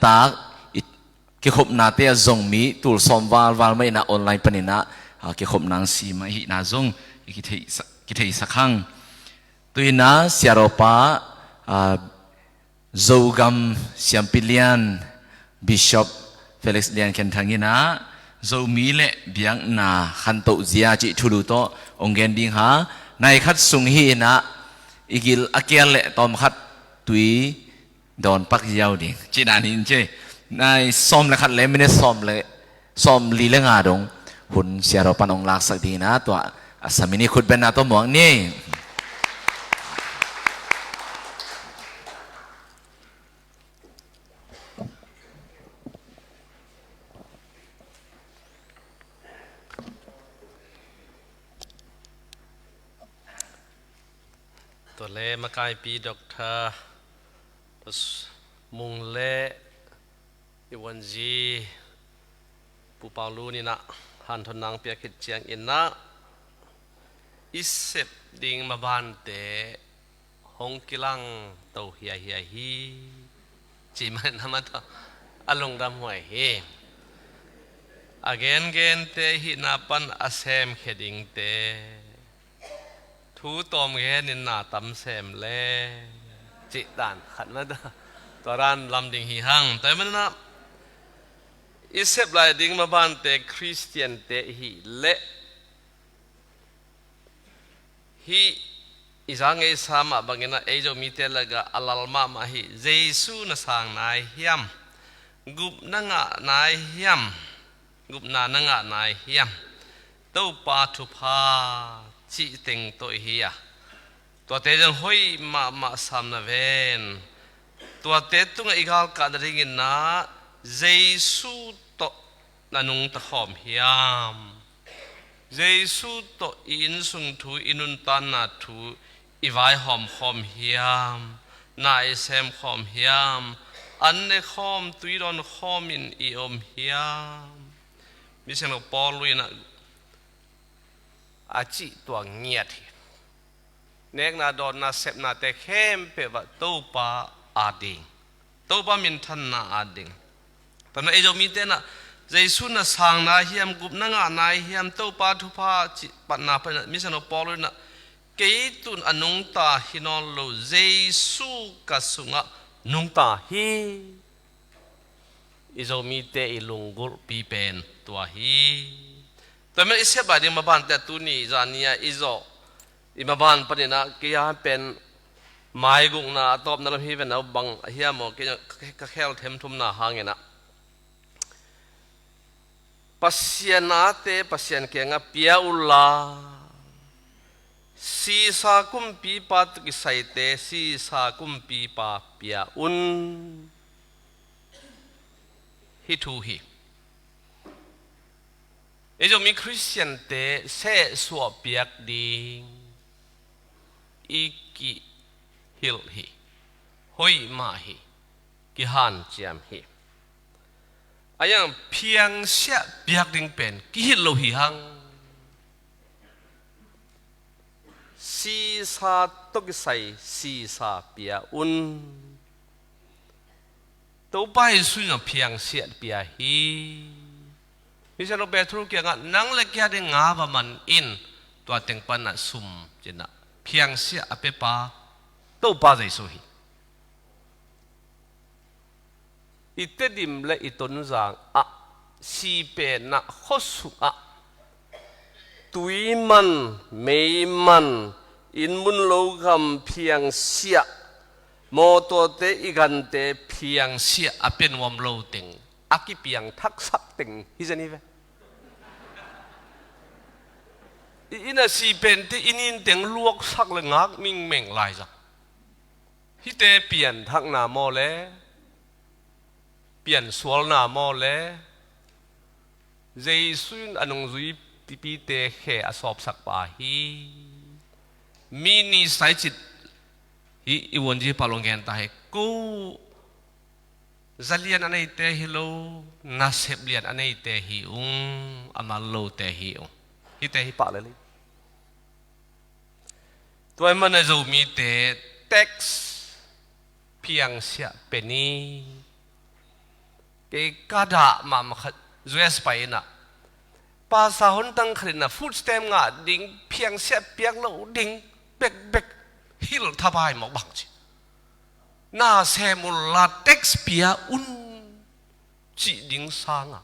ตากเกี่ยวกับนาเตียจงมีตูลสอมวาลไม่น่าออนไลน์ปนินะเกี่ยวกับนางสีมาหินาจงกิเทสักครั้งตัวน่ะเสียรปะโจกัมเซียมพิเลียนบิชอปเฟลิกซ์เลียนเคนทังกินะโจมีเล่เบียงนาขันโตเจียจิทุลุโตองเกนดิงฮะในขัดสุงฮีนะอีกิลอาเกียเล่ตอมขัดตุยโดนปักยาวดิจีนานินเจในซ้อมเลยขัดเล่ไม่ได้ซ้อมลีเลงาดงหุ่นเสียรปันองลักสักดีนะตัวสามีนี่ขุดเป็นนาตัวหมวงนี่ตัวเล่มาไกลปีด็อกเตอร์มุงเล่อีวันจีปูเปาลูนี่นะหันทนังเปียกิดเจียงอินนะอิเสบดิ่งมาบานเตะฮงกิลังเต่าเฮียฮีจีมันทำมาต่ออารมณ์ดำหวยเฮagainเตะหินาปันอาเซมเขดิงเตะทูตอมแค่นินนาตำเสมเล่จิตด่านขันมาตัวร้านลำดิ่งหิหังแต่มันนะอิเซบไลดิ่งมาบ้านเตะคริสเตียนเตะหิเละฮิอิสังเอสามะบางอย่างเอโจมีเตลกะอัลลมามาฮิเยซูน่ะสางนายเฮียมกุบนังะนายเฮียมกุบนานังะนายเฮียมเต้าปาทุพาจิตติงตัวเฮียตัวเตจังห้อยมาสามนาเวนตัวเตตุงอีกาลกัดริงินนะเยซูโตนันุงตะขอมเฮียมเยซูโตอินสุงทูอินุนตันนาทูอีไวหอมเฮียมนายเซมหอมเฮียมอันเนหอมตุยรอนหอมินอีอมเฮียมมิเชนปอลุยนะอาจิตัวเงียดเนกนาดอนนาเซปนาเตเข้มเปวะตู้ปาอาดิงตู้ปามินทันนาอาดิงตอนนั้นเอโจมีเตนะเยซูน่ะสางนาเฮียมกุบนังนายเฮียมตู้ปาทุพาจิปันนาเป็นมิสนปอลุนะเกยตุนอนุงตาฮินอลโลเยซูกัสุงะนุงตาฮีเอโจมีเตอิลุงกุลปีเป็นตัวฮีแต่เมื่ออิสระบาดีมาบ้านแต่ตุนีจานียอิโซอิมาบ้านปนินะกิยาเป็นไม้กุงนาตอบนั่นพี่เป็นเอาบังเฮียโมกิยแค่เทมทุมนาหางเงนะปัสยานาเตปัสยานเกงะเปียอุลาสีสากุมปีปาตุกิไซเตสีสากุมปีปาเปียอุนฮิทูฮีเอจมีคริสเตียนเตะเสสวบเปียกดิงอีกิฮิลฮีหอยมาฮีกิฮันเจียมฮีอายังเพียงเสียเปียกดิงเป็นกิฮิลโลฮีฮังซีซาตกใส่ซีซาเปียอุนตัวไปสุนเพียงเสียเปียฮีมิเชลเบทรูเกียงะนังเล็กยาเดงาบมันอินตัวเต็งปันน่ะซุ่มเจนะเพียงเสียอเปปาตู้ปาใจสุฮีอิตดิมและอิตนุจางอะสีเป็นน่ะขสุอะตุยมันเมยมันอินมุนโลกำเพียงเสียโมตัวเตอีกันเตเพียงเสียอเป็นวอมโลเต็งอากิเพียงทักษะเต็งฮิจะนี่เวอินาสีเป็นที่อินินเต็งลวกสักเลยงักมิ่งเม่งลายจักฮิเตเปลี่ยนทักนาโมเลเปลี่ยนสวลนาโมเลเจสุนอนุจุยปีเตเขอสอบสักปาฮีมินิสายจิตฮิอีวันจีพาลงเงินตายกูจะเลียนอันไหนเตะฮิโลนัสเซบเลียนอันไหนเตะฮิอุงอามาโลเตะฮิอุงฮิเตะฮิปะเลยตัวมันจะมีเตะเท็กซ์เพียงเสียเป็นนี้ เกกาดามาจวยสไปนะภาษาคนตั้งขึ้นนะฟูดสเต็มงาดิ่งเพียงเสียเปียกแล้วดิ่งเบกเบกฮิลทับายหมอกบังจีน่าเซมุลลาเท็กซ์เปียอุนจีดิ่งสางะ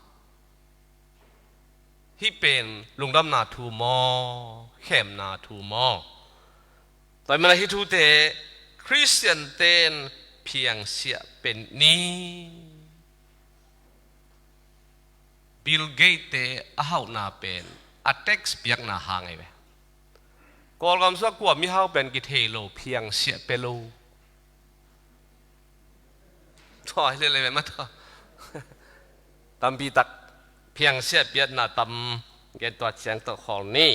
ที่เป็นลุงดำนาทูมอเข้มนาทูมอแต่เมื่อที่ทูเตคริสเตียนเตนเพียงเสียเป็นนี้บิลเกตเตอาหานาเป็นอัตเท็กซ์เปียกนาหางไงเว้ยกอลกำสักกว่ามีหาเป็นกิเทโลเพียงเสียเปโลถอยเลยไหมมาถอยตามปีตักเพียงเสียเปียกนาตำเกตัวเชียงตัวของนี้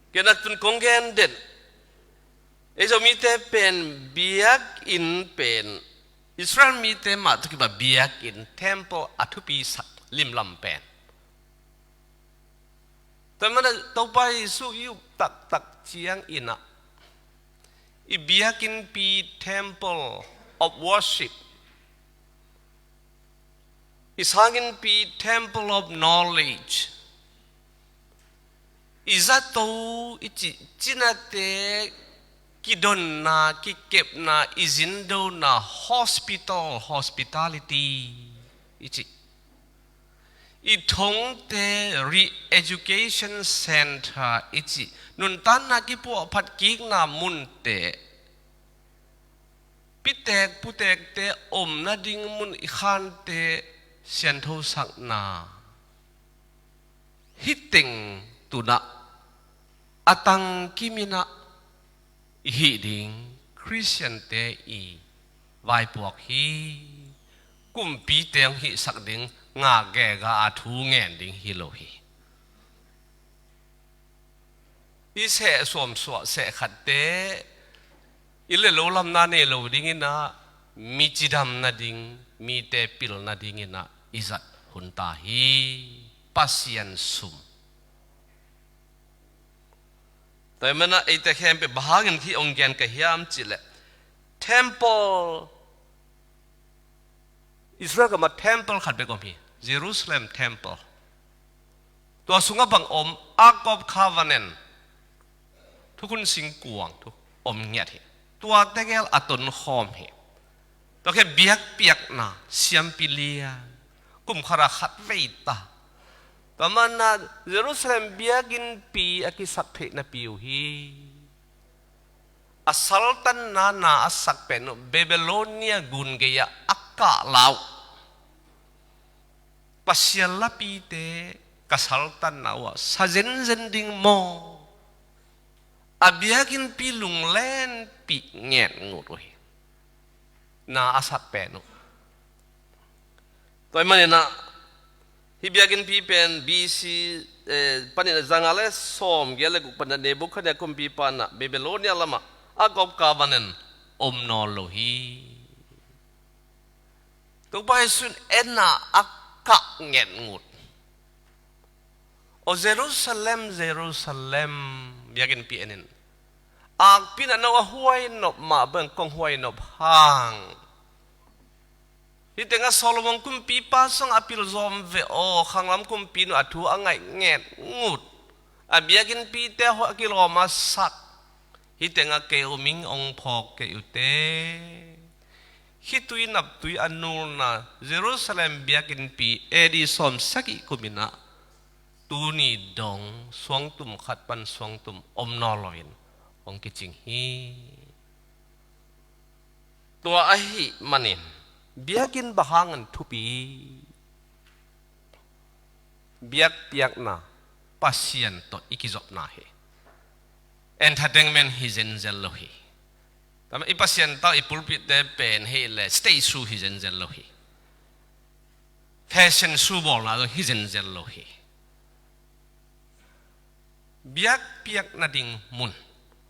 เกนักตุนคงเกนเด็ดไอ้เจ้ามีแต่เป็นเบียกอินเป็นอิสราเอลมีแต่มาทุกแบบเบียกอินเทมเพิลอัทุปีสักลิมลำเป็นแต่มันต่อไปสู้ยุบตักเชียงอินะอีเบียกอินปีเทมเพิล of worship อีสางอินปี temple of knowledge อีจัตโตอีจินาเตกิดอนนากิเก็บนาอิจินโดนา hospitality อีจิอีทงเต re-education center อีจินุนตันนากิปัวพัดกิกนามุนเตปิเตกปุเตกเตอมนาดิงมุนอีขานเตเซียนโทสักนาฮิตติงตุนะอตังกิมินะฮิดิงคริสเตียนเตอีไวปวกฮีกุมปีเตียงฮิสักดิงงาแกกาอาทูเงินดิงฮิโลฮีอีเสสวมสวะเสขัดเตอิเลโลลำนาเนโลดิงินะมีจิดำนาดิงมีเตปิลนาดิงินะอิจัดหุนตาฮีปัสยันซุมแต่เมื่อไอ้แต่แค่เป็นบางอย่างที่องค์แกนกระยามจิเล temple อิสราเอลก็มา temple ขัดไปก่อนพี่ Jerusalem temple ตัวสุงบังอม Ark of Covenant ทุกคนสิงกวงทุกอมเงียดเหตัวแต่แกลอัตนหอมเหตัวแค่เบียกเปียกนะเสียมปิเลียกุมขราขัดเวตาแต่มันน่ะเยรูซาเล็มเบียกินปีอากิสักเพนปิวฮีอัสซัลตันนาอัสสักเป็นเบเบโลเนียกุนเกียอักกะลาวปัสยาลปีเตกัสซัลตันนาวะซาเจนเจนดิงโมอาเบียกินปีลุงเล่นปีเงียนงูด้วยนาอัสสักเป็นตัวมันเนี่ยนะฮิบยากินปีเป็นบีซีปันเนี่ยจังอะไรสมเกล็ดกุปันเนี่ยบุคคลเนี่ยคุมปีปันนะเบเบโลเนียละมาอากอบกาบันเนี่ยอมนอโลฮีตัวไปสุนเอ็นน่ะอักกะเงียนงูโอเยรูซาเล็มบิยากินปีเอ็นอักปีนั้นเอาห้วยนบมาเบิ่งกองห้วยนบห่างที่แต่งโซโลมอนคุมปีป้าส่งอภิลซอมเวโอขังลำคุมปีนอัฐูอ่างไงเงียงูดอาเบียกินปีเตหัวกิโลมาสักที่แต่งเกลมิงองพอกเกอุเตที่ตุยนับตุยอนุนะเยรูซาเล็มเบียกินปีเอดีซอมสักอีกุมินะตูนีดงสวงตุมขัดปันสวงตุมอมนอลอยน์องกิจิงฮีตัวไอมันเองbiakin bahangan tupi biak piak na pasien to ikizop na he entertainment hizen zellohi tama ipasien to ipulpit de pen he le stay through hizen zellohi fashion shoe ball na hizen zellohi biak piak na ding mun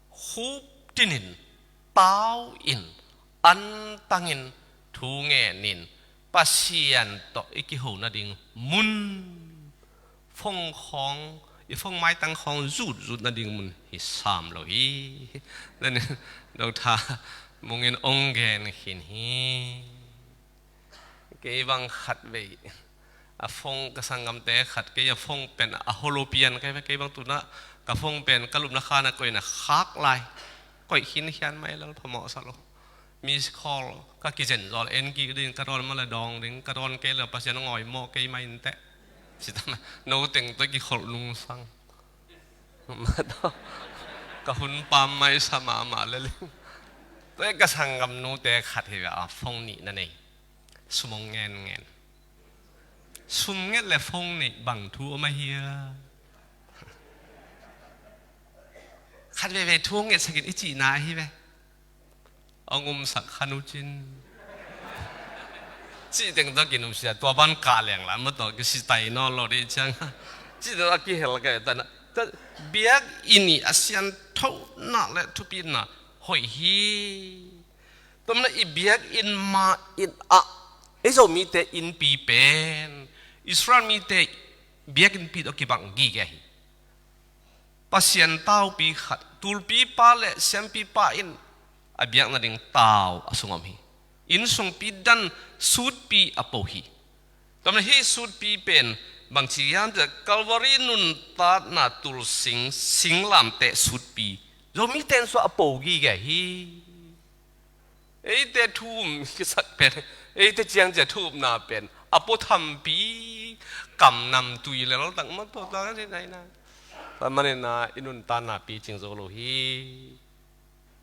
hup tinin tao in antanginทูเงนินปัสยันต่ออีกหูนาดิงมุนฟงของอีฟงไม้ตั้งของจุดนาดิงมุนฮิสามเลยนั่นเราท่ามงเงินองเกนหินฮีเก cái băng khát về phong cái sang ngắm té khát cái phongเป็นholopian cái băng tụi nó cái phongเป็นcái lúc nó khá nó coi là khác lại coi hin hian mấy lần phàm mỏ sao miss call cái kia chân rồi em kia đi cái đó mà là đòn đến cái đó cái là bác sĩ nó ngồi mò cái máy thế chỉ tao nấu tiếng tới cái khẩu lung sang mà đó cái hun pam máy sama mà lên tới cái sang ngắm nấu té khát thì phong nịนั่นเองสมองเงินสมเงินและฟงนี่บังทูมาเฮียขัดไปทุ่งเงินสกินอิจินาฮีไปเอางมสักขนุจินจีเด็กต้องกินนมเสียตัวบ้านกาเลียงละเมื่อตอนก็สิไตนอนรอดีจังจีเด็กต้องกินเฮลกันแต่นะแต่เบียกอินี่อาเซียนเท่านั้นแหละทุกปีน่ะหอยฮีตัวนั้นอีเบียกอินมาอินอะไอ้เจ้ามีแต่อินปีเป็นอิสราเอลมีแต่เบียกินปีตอกิบังกีแกฮีปัสยันเต้าปีขัดตูลปีป้าเล่เซมปีป้าอินอเบียกนั่นเองเต้าอสุงอมฮีอินสุงปีดันสูดปีอโปฮีตอนนั้นฮีสูดปีเป็นบางทียามจะกัลวารีนุนตาหน้าตูลสิงลามเตะสูดปีเรามีแต่ส่วนอโปกีแกฮีไอ้แต่ทุ่มสักเป็นไอ้แต่เจียงจะทุ่มนาเป็นอโปทำปีกำนำตุยแล้วตั้งมาตัวตั้งที่ไหนนะแต่มันเนี่ยนะอินุนตานาปีจริงโซโลฮี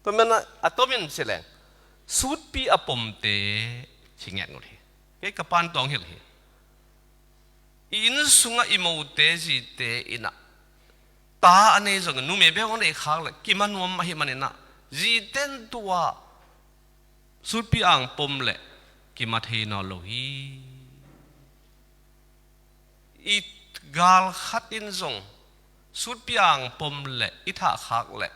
แต่มันนะอัตโตมินเสลงสุดปีอปมเตชิงเงี้ยงูเลยไอ้กับปานตองเฮลฮีอินสุงะอิโมเตจิเตอินะตาอันนี้จงนุ่มเบี้ยวันเอกขากเลยกิมันวมมาหิมันเนี่ยนะจีเต็นตัวสุดปีอ่างปมเลยกิมาเทนอโลฮีอีกาลขัดอินซงสุดปีอ่างปมเละอิทาคักเละ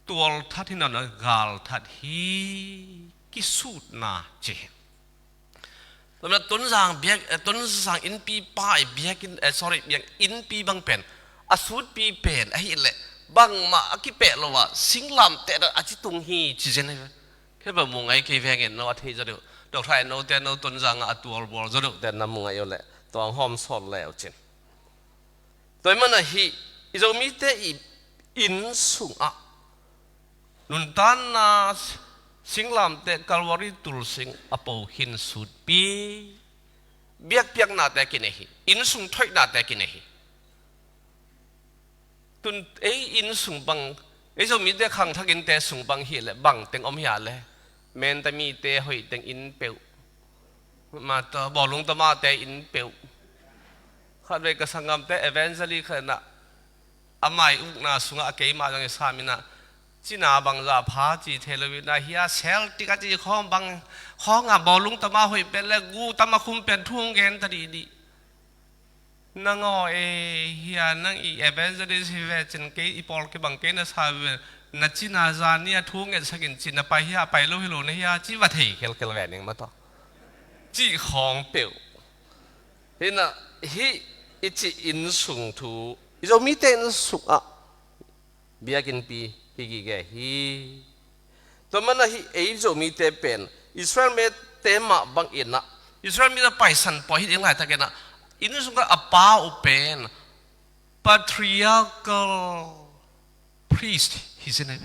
ตัวทัดที่นั่นกาลทัดฮีกิสุดนาเจตอนนั้นต้นสางเบียกต้นสางอินปีป้ายเบียกินsorry เบียกอินปีบังเป็นอสุดปีเป็นไอ้เละบังมาอกิเปะละวะสิงลำแต่อาจิตุงฮีจีเจนเลยแค่แบบมงไอ้เคยแฝงเห็นนวัดที่จะดูดอกไทยโนแต่โนต้นสางอัตัวบอลจะดูแต่น้ำมงไอ้เอาแหละตัวหอมสดแล้วจริงตัวมันน่ะฮีอิจมีแต่อินสุงอ่ะนุนตันน่ะสิงลำแต่กัลวารีตุลสิงอโปหินสุดปีเบียกเบียกนาแต่กินฮีอินสุงถอยนาแต่กินฮีตุนอินสุงบังจะมีแต่ขังทักอินแต่สุงบังฮีเลยบังเต็งอมยาเลยแม้แต่มีแต่หอยเต็งอินเปียวมาตัวบอกลุงตมาแต่อินเปียวข้าเด็กก็สังกัมแต่เอเวนเจลีขณะอาไม่อุกนาสุงอาเกยมาจังสามินะจีน่าบังจะพาจีเทเลวินาเฮียเซลติกาจีข้องบังข้องบอกลุงตมาหอยเป็นแล้วกูตมาคุมเป็นทุ่งเกนตดีดีนั่งเเฮียนั่งอีเอเวนเจลีสิเวจินเกยอีพอลเกบังเกนสาเวนัจีน่าจานี่ทุ่งเงินสกินจีน่าไปเฮียไปโลฮิโลนี่เฮียจีวัดเฮเคลเวนิงมาต่อจีของเปียวเห็นนะฮีอิจิอินสุงทูอิจมีเตนสุงอ่ะเบียกินปีฮีกิเกฮีตัวมันนะฮีอิจมีเตเป็นอิสราเอลเมเตมาบังอินนะอิสราเอลมีแต่ไปสันปอยฮียังไงตะเกนะอินสุงก็อป้าอุเป็น patriarchal priest ฮีสินะ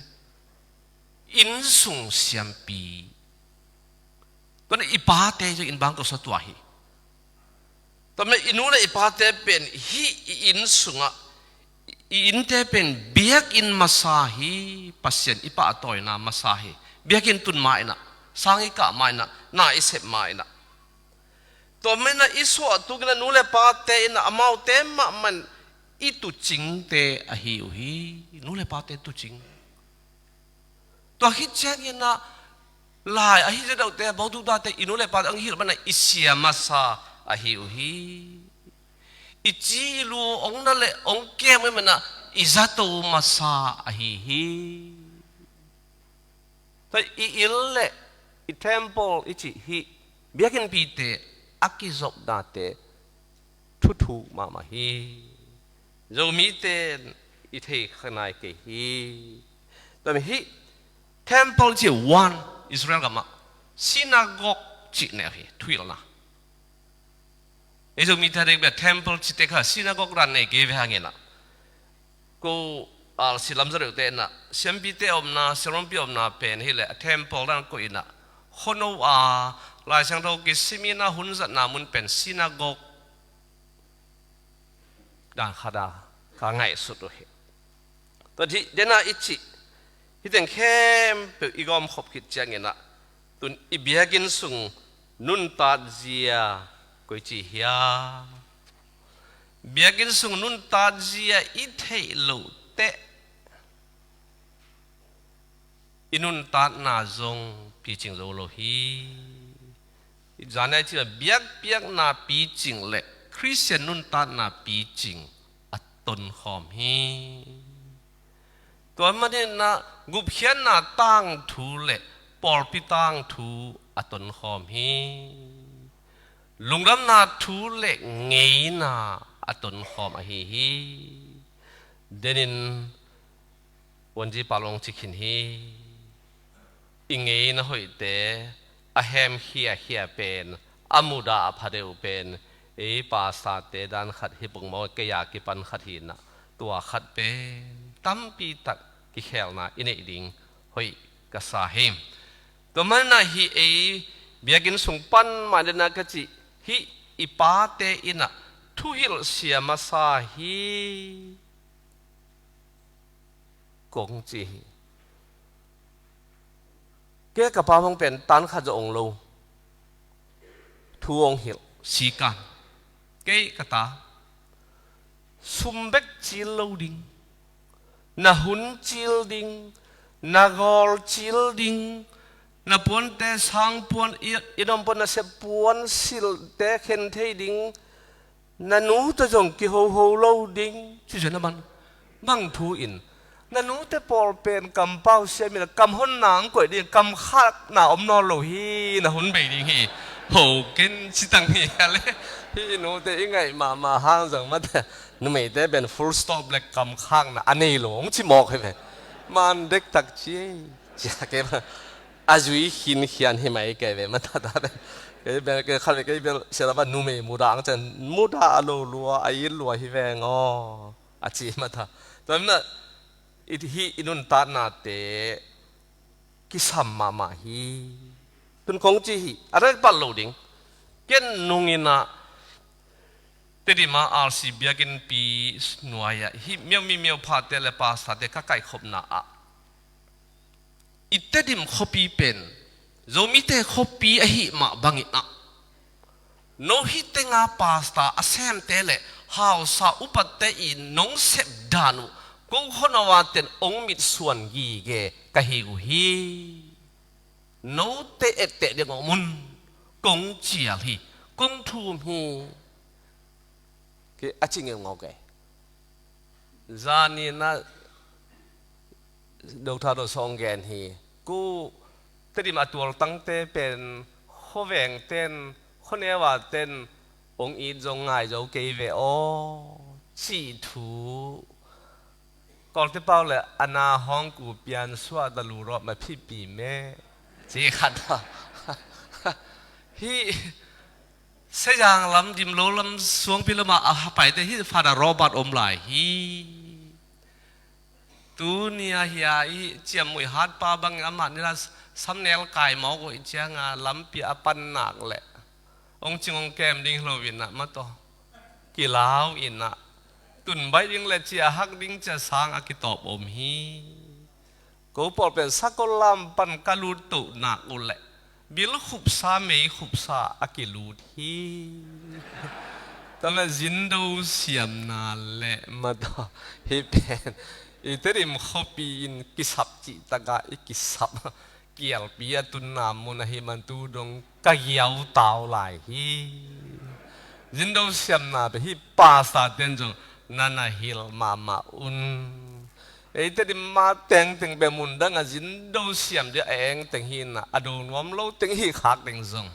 อินสุงเซียมปีตัวนี้อีป้าเตจะอินบังก็สัตว์ฮีตอนนี้อินูเลยอีพาเตเป็นฮีอินสุงะอินเตเป็นเบียกอินมาซาฮีปัสยันอีป้าต่อยนามาซาฮีเบียกอินตุนมาอินะสังอิกะมาอินะน่าอิเสพมาอินะตัวนี้นะอิสวะตุกันนูเลยพาเตอินะอมาเตมามันอิตุจิงเตอฮีอุฮีนูเลยพาเตตุจิงตัวฮิเจกินะลายอฮีจะเอาเตะบอกดูดาเตอินูเลยพาอังฮิมันอิเสียมาซาอาฮิวฮีอิจิลูองนั่นแหละองเกมไม่มันนะอิซาตูมาซาอาฮิฮีแต่อิลเล่อิเทมเพิลอิจิฮีเบียกินปีเตอากิจบดาเตทุมามาฮีโจมีเตอิเทขนายเกฮีแต่ไม่ฮีเทมเพิลจีวันอิสราเอลกับมาซินาโกกจีเนี่ยฮีทุยแล้วนะ เอโจมีทาเด็กแบบ temple จิตเตค่ะซินาโกกรันในเกวหางเงินะกูสิลัมจะเรียกเต้นนะเสียมปีเตอมนาเสียมปีอมนาเป็นฮิเล temple นั่นก็อินะคนเอาลายช่างเรากิสิมีนาหุ่นจัดนามุนเป็นซินาโกกด่างขดาข้างไงสุดเลยตอนที่เดน่าอิจิที่แต่งเข้มเป็นอีกอมขบคิดจังเงินะตุนอีเบียกินสุงนุนตัดเจียกุยจีเฮียเบียกินสุงนุนตัดเจียอิเทลูเตอินุนตัดนาจงปีจิงโรโลฮีอีจานนี้ที่เบียกเบียกนาปีจิงเละคริสเตียนนุนตัดนาปีจิงอัตตนหอมฮีตัวมันเนี่ยนะกุบเขียนนาตั้งทูเละปอลปีตั้งทูอัตตนหอมฮีลุงดำนาทูเละเงยนาอัตตนหอมฮีฮีเดนินวันที่ปาลงจิกินฮีอิงเงยนะหอยเตอแฮมเฮียเป็นอามูดาพาเดวเป็นปาสาเตดันขัดฮิปงมอเกียกิปันขัดหินนะตัวขัดเป็นตั้มปีตักกิเขลนะอินเอดิงหอยกษาเฮมตัวมันนะฮีเบียกินสุงปันมาเดนักจิฮีอีปาเตอินะทุฮิลเสียมาซาฮีกงจีเกี่ยกับปาพงเป็นตันขัดองโลทูองหิลสีกันเกี่ยกตาสุมเบกจิลโลดิงนาหุนจิลดิงนากอลจิลดิงนาปวนเตสังปวนอีนอมปวนนาเสปวนสิลเตเข็นเทดิงนานูตะจงกิโฮโฮโลดิงชื่อเจนมันบังทูอินนั่นนู้นแต่ปอลเป็นกำเป้าเสียมีแต่กำหุ่นหนังกวยดีกำขาดหนาอมนอโลฮีน่ะหุ่นเบดีฮีโหกินชิตังฮีอะไรฮีนู้นแต่ยังไงมาห้างจังมาแต่นู้นไม่ได้เป็น full stop เลยกำข้างน่ะอันนี้หลงชิมอกให้ไหมมันเด็กตักเจี๊ยจะเก็บอาจุยหินเขียนให้ไหมเก็บมันตัดได้เก็บเป็นเก็บขันเก็บเป็นเชื่อว่านู้นไม่มูดางจังมูดาอโลลัวไอ้ลัวฮิเวงอ๋ออาจีมาท่าตอนนั้นอิทธิอินุนตานาเตกิสัมมามาฮีตุนคงจีฮีอะไรปัลโลดิงเก็นนุงินะเตดิมาอาร์ซีเบียกินปีหน่วยฮีเมียวพาเตเลปาสาเตข้าไก่ขบนาอะอิเตดิมขบีเป็นโจมิเตขบีอหิมาบังอินะโนฮิเตงาปาสตาอาเซมเตเลฮาวซาอุปเตอินงเซบดานุกูคนเอาว่าเต็นองมิดส่วนกีเกกะฮิกุฮีโนเตเอเตเดงมุนกงเจียฮีกงทูมฮีque a ching ngau ke zani na dok tha do song gen hi ku tedi ma tual tang te pen khoveng ten khone wa ten ong i jong ngai jo ke ve o chi thu còn tiếp bao là anh hong cụ biên xóa đã lù rọ mà phi bì mẹ chỉ khát đó hi sẽ rằng lắm dim lô lắm xuống pi lắm mà phải thế hi phải là Robert ôm lại hi tu nia hi chiêm mùi hát pa băng âm hạn là sắm nel cài máu của chiang à lắm pi apan nạc lệ ông chừng ông kem đinh lô việt nam mà to kỳ láo in nèตุนใบดิ้งเลจีอาฮักดิ้งจะสร้างอากิตอบอมฮีกูปอเป็นสักลำปันกาลูตุนักอุเลบิลขุบซาเมย์ขุบซาอากิลูทีตอนนั้นจินดูเสียมนาเละมาต่อฮิเป็นอีเตริมขบีนกิสับจิตกะอีกิสับเกี่ยวปีตุนนามุนฮิมันตูดงกะเยาวตาวไหลฮีจินดูเสียมนาไปฮิปาสาเดนจงnana hil mama un itu di mateng teng bemundang azin do siam dia eng teng hina adon wam lo teng hi khak teng zong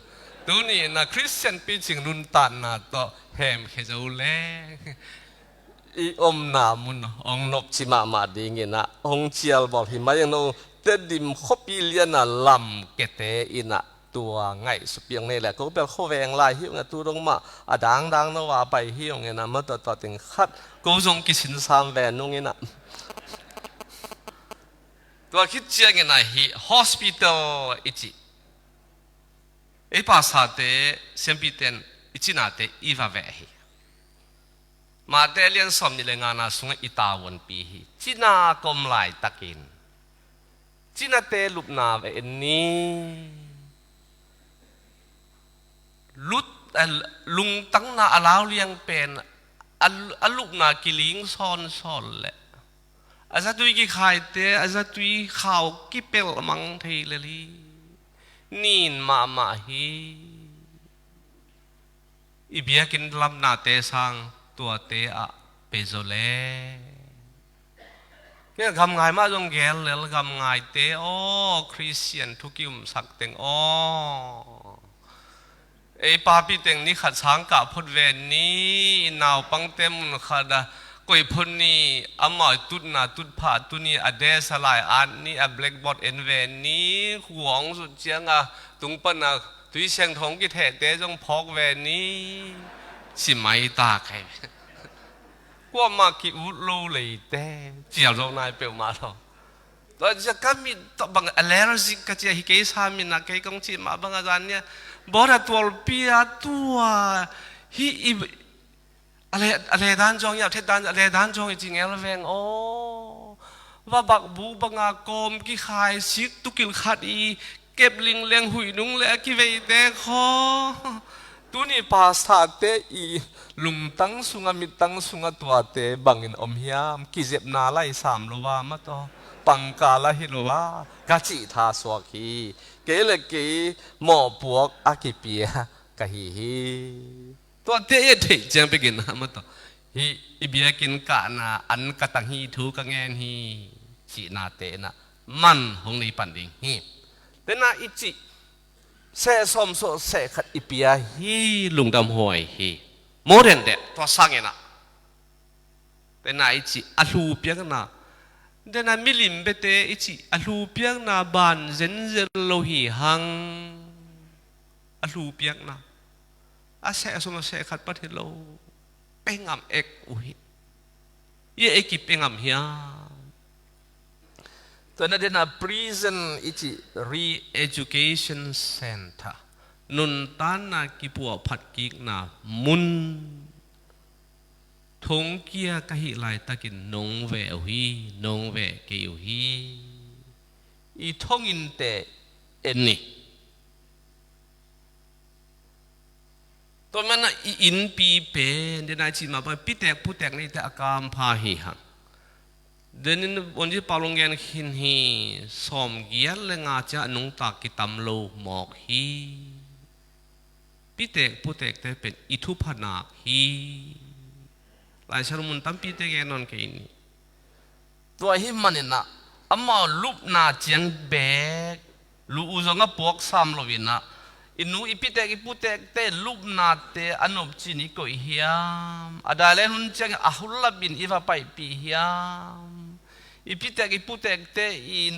tu ni na Christian pi ching nun tan na to hem khejau le i om na mun ong nop chi mama ding ina ong chial bol hi ma yang no te dim khopi lian na lam kete ina ตัวไงสุเปียงนี่แหละก็เป็นข้อแวงลายหิ้วไงตัวลงมาดังนะว่าไปหิ้วไงนะเมื่อต่อถึงคัดกูส่งกิสินสามแวนนู่นนี่นะตัวคิดเจียงไงนะฮี hospital อีจีไอ้ภาษาเตเซมพิเตนอีจีน่าเตอีวาเวฮีมาเตเลียนสมนิเลงานาสุงอิตาวันปีฮีจีน่ากลมลายตะกินจีน่าเตลุบนาเวนี้ลุงตั้งนาอลาวเลียงเป็นลุบนากิลิงซอนแหละอาจจะตุยกี่ขายเตอาจจะตุยข่าวกี่เปลมังเทเลลีนี่มาฮีอีเบียกินลำนาเตสังตัวเตอะเปโซเล่แค่คำง่ายมาจงแกลเลยคำง่ายเตโอคริสเตียนทุกิมสักเต็งโอไอ้ปาปีเต็งนี่ขัดช้างกับพดเวนนี่นาวปังเต็มขัดก็อีพนนี่อามาตุดนาตุดผาตุนี่อเดสลายอันนี่อแบล็กบอร์ดเอ็นเวนนี่หวงสุดเจียงตุงปนักตุยเชียงทองกิเทเตจงพอกเวนนี่สิไม่ตาใครว่ามาคิวุโลเลยเต้เจียวเรานายเปลมาเราตอนจะก็มีตบางอะไรเราสิก็จะฮิเกสามินะเกยกงจีมาบางอาจารย์เนี่ยบอกว่าตัวปียตัวฮิอะไรด้านจงอยากเทด้านอะไรด้านจงจริงๆแล้วเวงโอ้ว่าบักบูบังอากรมกี่ขายซิกตุกิลขัดอีเก็บลิงเลี้ยงหุยนุ่งเลี้ยกี่เวเตคอตัวนี้ภาษาเตอีลุมตั้งสุงมิตั้งสุงตัวเตบังอินอมเฮียมกิเจ็บนาไล่สามโลวามาต่อปังกาลฮิโลวากาจิทาสวากีเกลกีหมอปวกอากิเปียกะฮีตัวเตะเทจังไปกินนะมาต่อฮีอิเบียกินกะนาอันกะตังฮีทูกะแงนฮีจีนาเตนะมันหงในปันดิงฮีเตนะอิจิเสสมโซเสขัดอิเปียฮีลุงดำหอยฮีโมเดนเดตัวสังเงนะเตนะอิจิอลูเปียกนะเดนะมิลิมเบเตอิจิอลูเปียกนะบานเซนเซโลฮีหังอลูเปียกนะอาเสสมเสขัดปะเทโลเป็งามเอกอุหิเยเอกิเป็งามเฮียตัวนั้นเดนะ prison อิจิ re-education center นุนตานากิปัวผัดกิกนามุนทงเกียกะหิไลตะกินนงเวอุฮีนงเวเกอุฮีอีทงอินเตเอ็นนี่ตัวมันน่ะอินปีเปเดนายจีมาไปปิแตกผู้แตกนี่แต่อาการพาหิหังเดินนี่วันที่ปาลงเงินหินฮีสอมเกียร์เลงอาจจะนุ่งตากิตำโลหมอกฮีปิแตกผู้แตกแต่เป็นอิทุพนาฮีหลายชนมุนตั้มปิแตกนอนกินตัวหิมันนี่นะอามาลุบนาเจียงแบกลูอุจงกับพวกสามโลวินะอินูอิพิเตกิพุเตกเตลุบนาเตอนอบจินิโกอิฮิยามอาดาเลหุนจังอาหุลบินอิวาไปปีฮิยามอิพิเตกิพุเตกเตอิน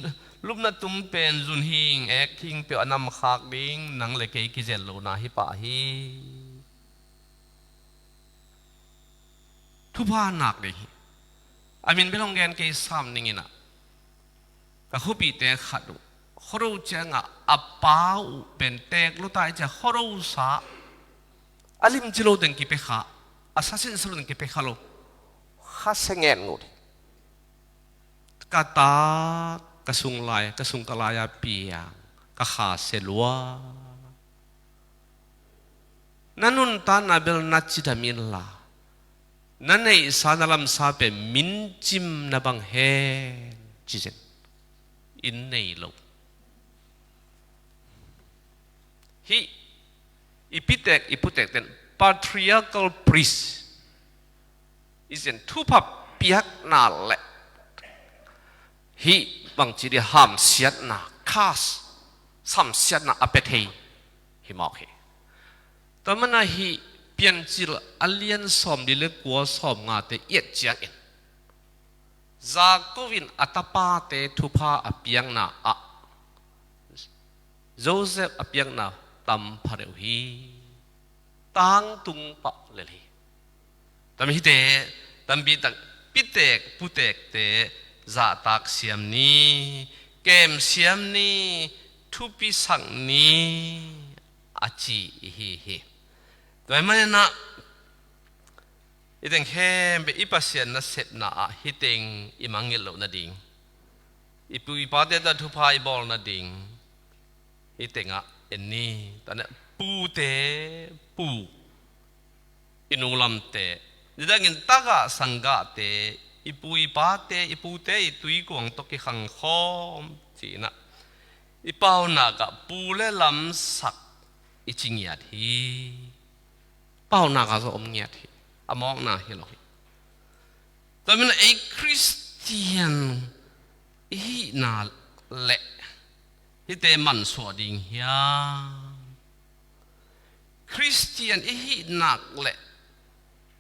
ลุบนาตุมเป็นจุนหิงเอกหิงเปียอนามขากดิงนังเลเกกิเจลโลนาฮิปะฮีทุพานักดิอามินเปลงแกนเกสามนิงินะกะคุปีเตขัดขรูจังอ่ะป้าวเป็นเตกลุตายจะขรูสาอลิมจิโลเดงกิเปขาอาซาซินสโลเดงกิเปขาโลข้าเสงเงินงูดิกาตากระสุงลายกระสุงกลายเปียกะขาเซลัวนั่นนุนตานาเบลนัดจิดามินลานั่นในสารลำซาเป็นมินจิมนับังเฮจิเซนอินในโลฮีอิพิเตกอิพุเตกเป็น patriarchal priest อิเซนทุพับเปียกนาเละฮีบางทีเดียห้ามเสียนาคาสซ้ำเสียนาอเปเทฮีมอกฮีแต่มันน่ะฮีเปลี่ยนจิลอเลียนสอมดิเลกัวสอมงาเตเอียดจังเอ็นจากวินอัตปาเตทุพาอเปียงนาอะ Joseph apiang na tam phareu hi tang tung pa le hi tam hi te tam bi tak pitek putek te za tak siam ni kem siam ni thu pi sang ni achi hi hi toy man na iteng hem be ipasian na set na hiteng imangil lo na ding ipu ipate da thu phai bol na ding itenga enni tane pu te pu inulam te didangin taga sangga te ipu ipate ipu te itui kuang to ki khang khom china ipau na ka pu le lam sak ichingya thi pau na ka so omnya thi among na hi lo tamin a Christian hi na le hi te man so ding hia Christian hi nak le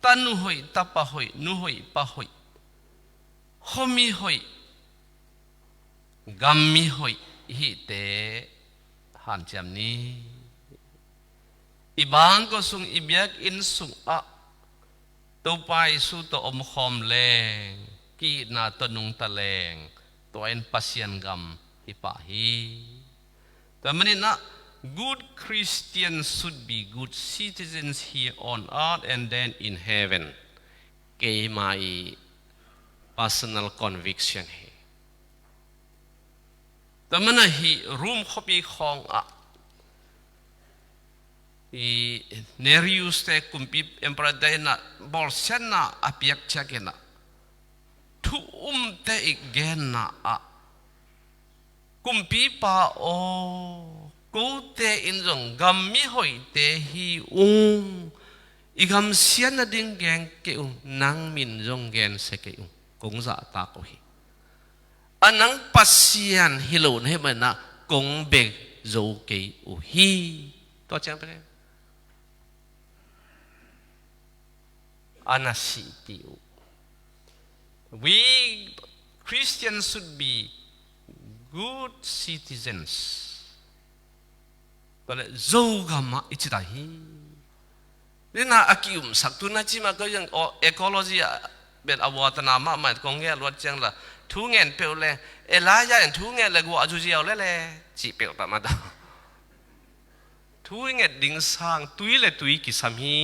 tanu hoi tapa hoi nu hoi pa hoi homi hoi gammi hoi hi te han cham ni ibang ko sung ibyak in sung a to pai su to om khom leng ki na to nung ta leng to en pasian gam hi pa hi tamani na good Christians should be good citizens here on earth and then in heaven ke my personal conviction hi tamana hi room copy khong a i Nerius te kumpi emperor na bolsen na apiak chakena thu te igen na a kumpi pa o ko te in jong gam mi hoi te hi igam sian na ding geng ke nang min jong gen se ke kong za ta ko hi anang pasian hilon he mana kong be zo ke hi to chang pe anasi tiu we Christians should be good citizens kale zo gama ichitahi nina akium saktuna chima ko yang ecology ben awatana ma ma kongya lot chang la thu ngen peu le elaya en thu ngen le go aju jiao le chi peu ta ma da thu ngen ding sang tui le tui ki sam hi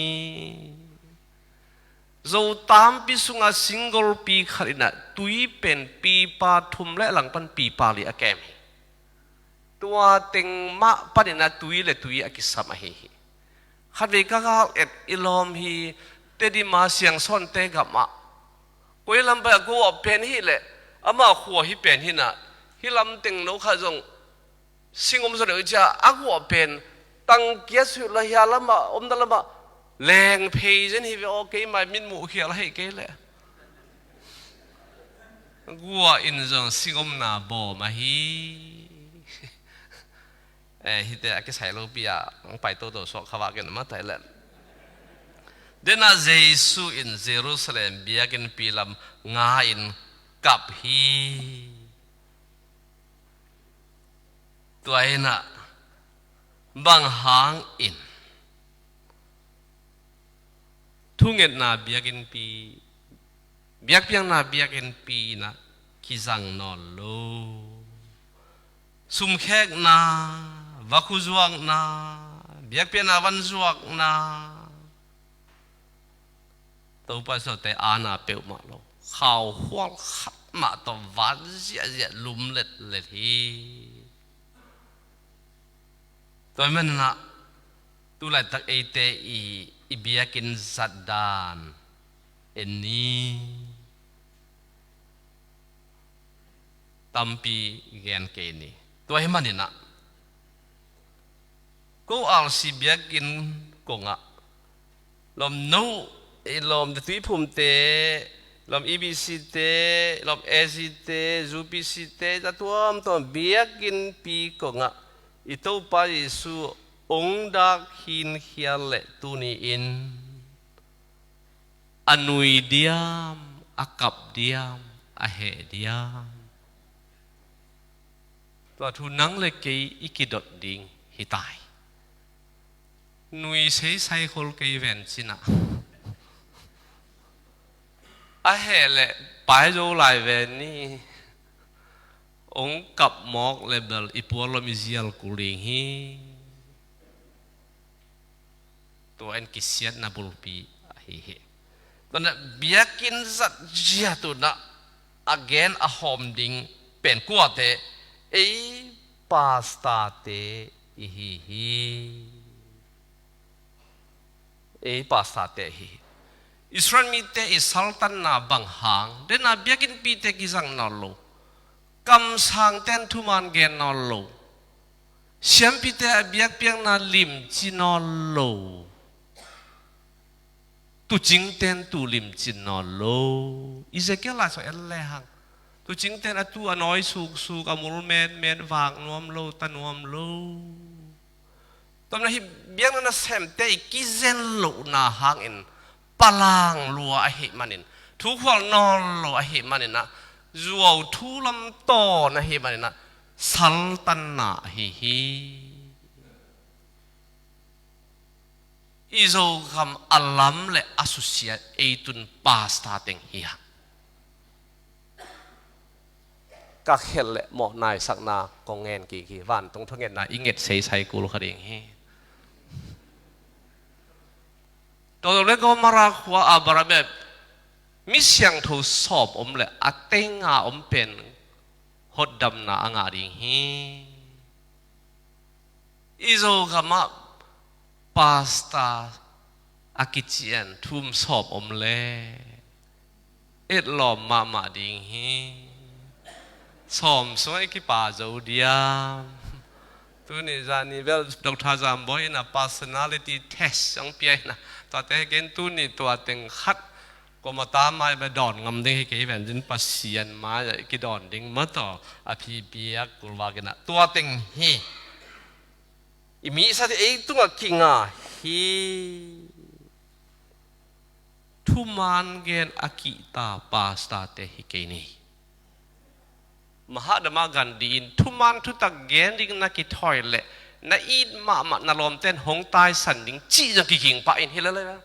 zo tam pi sunga single pi kharina tui pen pi pa thum le lang pan pi pa li akem tua teng ma panina tui le tui akisam hi khavi ka ga et ilom hi te di ma siang son te ga ma koi lam ba go pen hi le ama khuwa hi pen hi na hi lam teng no kha jong singom so le cha agwa pen tang kia su la ya lama om da lama leng phei jen hi ve okay mai min mu khia la hei ke le gua in jong singom na bo ma hi hi te ake sai lo pia ang pai to so khawa ke ma Thailand dena Jesu in Jerusalem biakin pilam nga in kap hi tuaina bang hang in thunget na biakin pi biak piang na biakin pi na kizang no lo sum khek na vaku zuak na biak pian na van zuak na to pa so te ana pe ma lo khao hwal khat ma to van zia zia lum let let hi to men na tu lai tak e te i biakin zaddan enni tampi gen ke ni to he manina ko al si biakin ko nga lom no lom de tui phum te lom EBC te lom SC te ZUPC te ta tuam tom biakin pi ko nga ito pa Yesu ong dak hin hial le tuni in anui diam akap diam ahe diam ตัวทุนังเลยกี่อีกิดดดิ่งฮิตายนุยใช้ไซโคลกี่เวนสินะอะเฮเล่ไปโจไลเวนนี่องกับหมอกเลเบลอีปัวลมิเซียลกุลิงฮีตัวเอ็นกิเซียนนาบุลปีเฮ้เฮ้ตอนนั้นเบียกินสัตเจียตัวน่ะ again อะหอมดิ่งเป็นกัวเตไอปาสตาเตอีฮีฮีไอปาสตาเตฮีอิสราเอลมีเตอิสัลตันนาบังหางเดน่าเบียกินปีเตกิสังนอลโลกำสังเต้นทุมันเกนนอลโลเชียมปีเตอเบียกเปียงนาลิมจินอลโลtu chính tên tu lim chín nó lô Ezekiel lại soi lẽ hàng tu chính tên tu nói suk suk amul men vàng nuam lô tan nuam lô tóm lại biết nó xem tây kí gen lô na hàng in palang lúa ai manin thu khoal non lúa ai manin na ruột thu lam to na ai manin na sultan na hi izo kam alam le associate eitun pasta teng hiya các hel le mo nai sak na kongen ki van tong thongen na inget sei sai kul khading hi to le ko mara khwa abarabe mi siang tho sop le atenga pen hot dam na anga ding hi izo kama pasta akichian thum sop le et lom ma ding hi som soi ki pa zo dia tu ni zani vel dr jam boy na personality test sang pi na to te gen tu ni to teng khat ko ma ta mai ba don ngam ding ke ven jin pasien ma ki don ding ma to a phi biak kulwa ke na to teng hi imi sa te tunga kinga hi thuman gen akita pasta te hi ke ni Mahatma Gandhi in thuman thu tak gen ding na ki toilet na in ma na lom ten hong tai san ding chi ja ki king pa in hi la la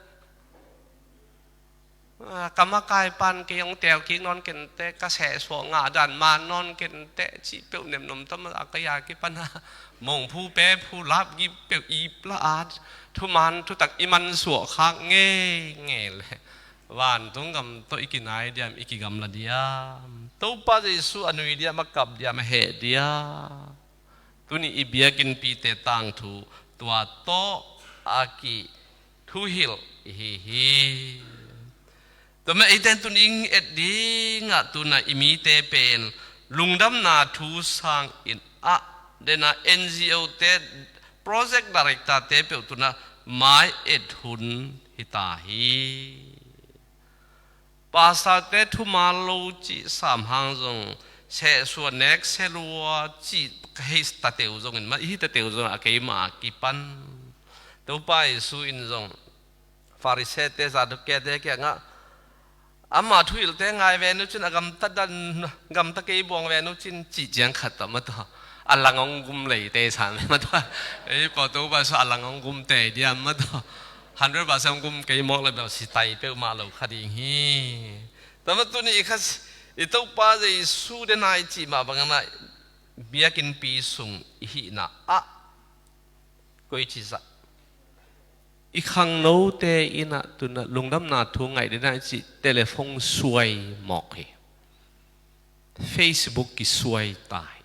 kama kai pan ke yong tel ki non ken te ka se so nga dan ma non ken te chi pe nem nom tam akaya ki pan ha mongผู้เป้ผู้รับยิบเปียวอีปลาอาดทุมันทุตักอิมันสวะคักเง่เง่เลยวันตรงกับตัวอีกินายเดียมอีกิกำละเดียมตัวป้าจะสู้อนุยเดียมกับเดียมเหเดียตัวนี้อีเบียกินปีเตตังทูตัวโตอากิทูฮิลฮิตัวแม่ไอเดนตัวนี้เอ็ดดีงะตัวน่ะอิมีเตเป็นลุงดำนาทูสังอินอะdena NGO te project director te pe utuna mai ethun hitahi pasa te thumalo chi sam hang jong se su next se lua chi hei sta te jong in ma hi ta te jong a ke ma ki pan to pai su in jong farise te za do ke de ke nga ama thuil te ngai ve nu chin agam ta dan gam ta ke bong ve nu chin chi jiang khat ta ma to alangong gum lei te san ma to ei po to ba so alangong gum te dia ma to 100% gum ke mok le ba si tai pe ma lo khadi hi ta ma tu ni khas i to pa je su de nai chi ma bang na biakin pi sung hi na a koi chi sa i khang no te ina tu na lungdam na thu ngai de nai chi telephone suai mok hi Facebook ki suai tai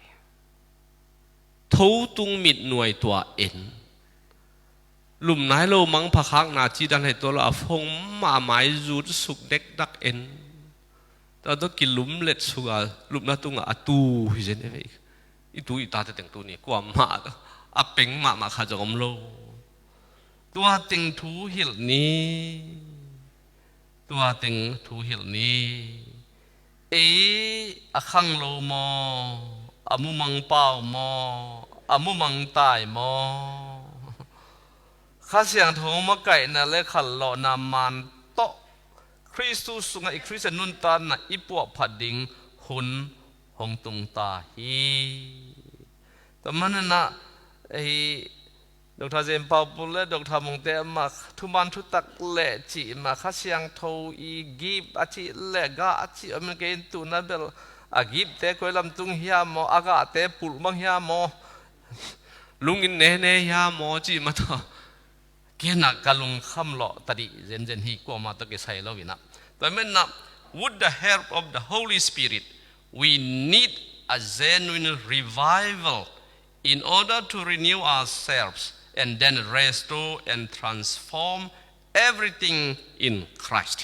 thấu tung mịt nuôi tua ến lùm nái lô mắng phá kháng nà chi đàn hệ tôi là phong mà mái rút sụp đếch đắc ến ta đó kì lùm lệch sụp à lùm nà tung à tu hi dân vậy ít tu ít ta thì tiếng tu này qua mà đó à bén mà khá cho ông lô tua tiếng thú hiểu ni tua tiếng thú hiểu ni ấy à khang lô mò amu mang pao mo amu mang tai mo khá xiang thô mà cái na lệ khẩn lọ na man to Christus sunga i Christ nun ta na ipo phading hun hong tung ta hi แต่มันน่ะไอ้ดอกทาเจมปาปุเล่ดอกทามงเตมาทุมันทุตักเล่จีมาข้าเสียงโทอีกีบอาจิเล่กาอาจิอเมริกันตุนับเบลอากีบเตะคอยลำตุงเฮียมออากาเตะปุลมังเฮียมอลุงอินเนเนเฮียมอจีมาต่อเกนักกะลุงคำหล่อตัดีเจนเจนฮีกว่ามาตะเกใส่เราวินะแต่เมื่อนับ with the help of the Holy Spirit we need a genuine revival in order to renew ourselves and then restore and transform everything in Christ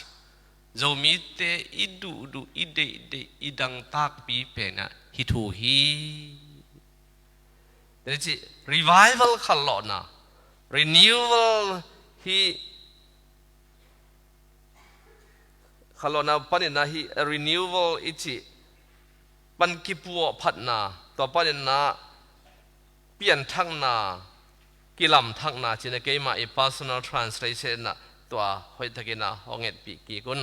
เรามีแต่อิดูอิเดอิดังตากปีเป็นอะฮิทูฮีเดี๋ยวจี revival ขัลลอนะ renewal ฮีขัลลอนะปันนะฮี renewal อิจิปันกิปัวพัดนาต่อปันนะเปลี่ยนทั้งนากิลำทั้งนาจีนเกยมา personal translation นะตัวหอยตะกินะห้องเอ็ดปีกีกุน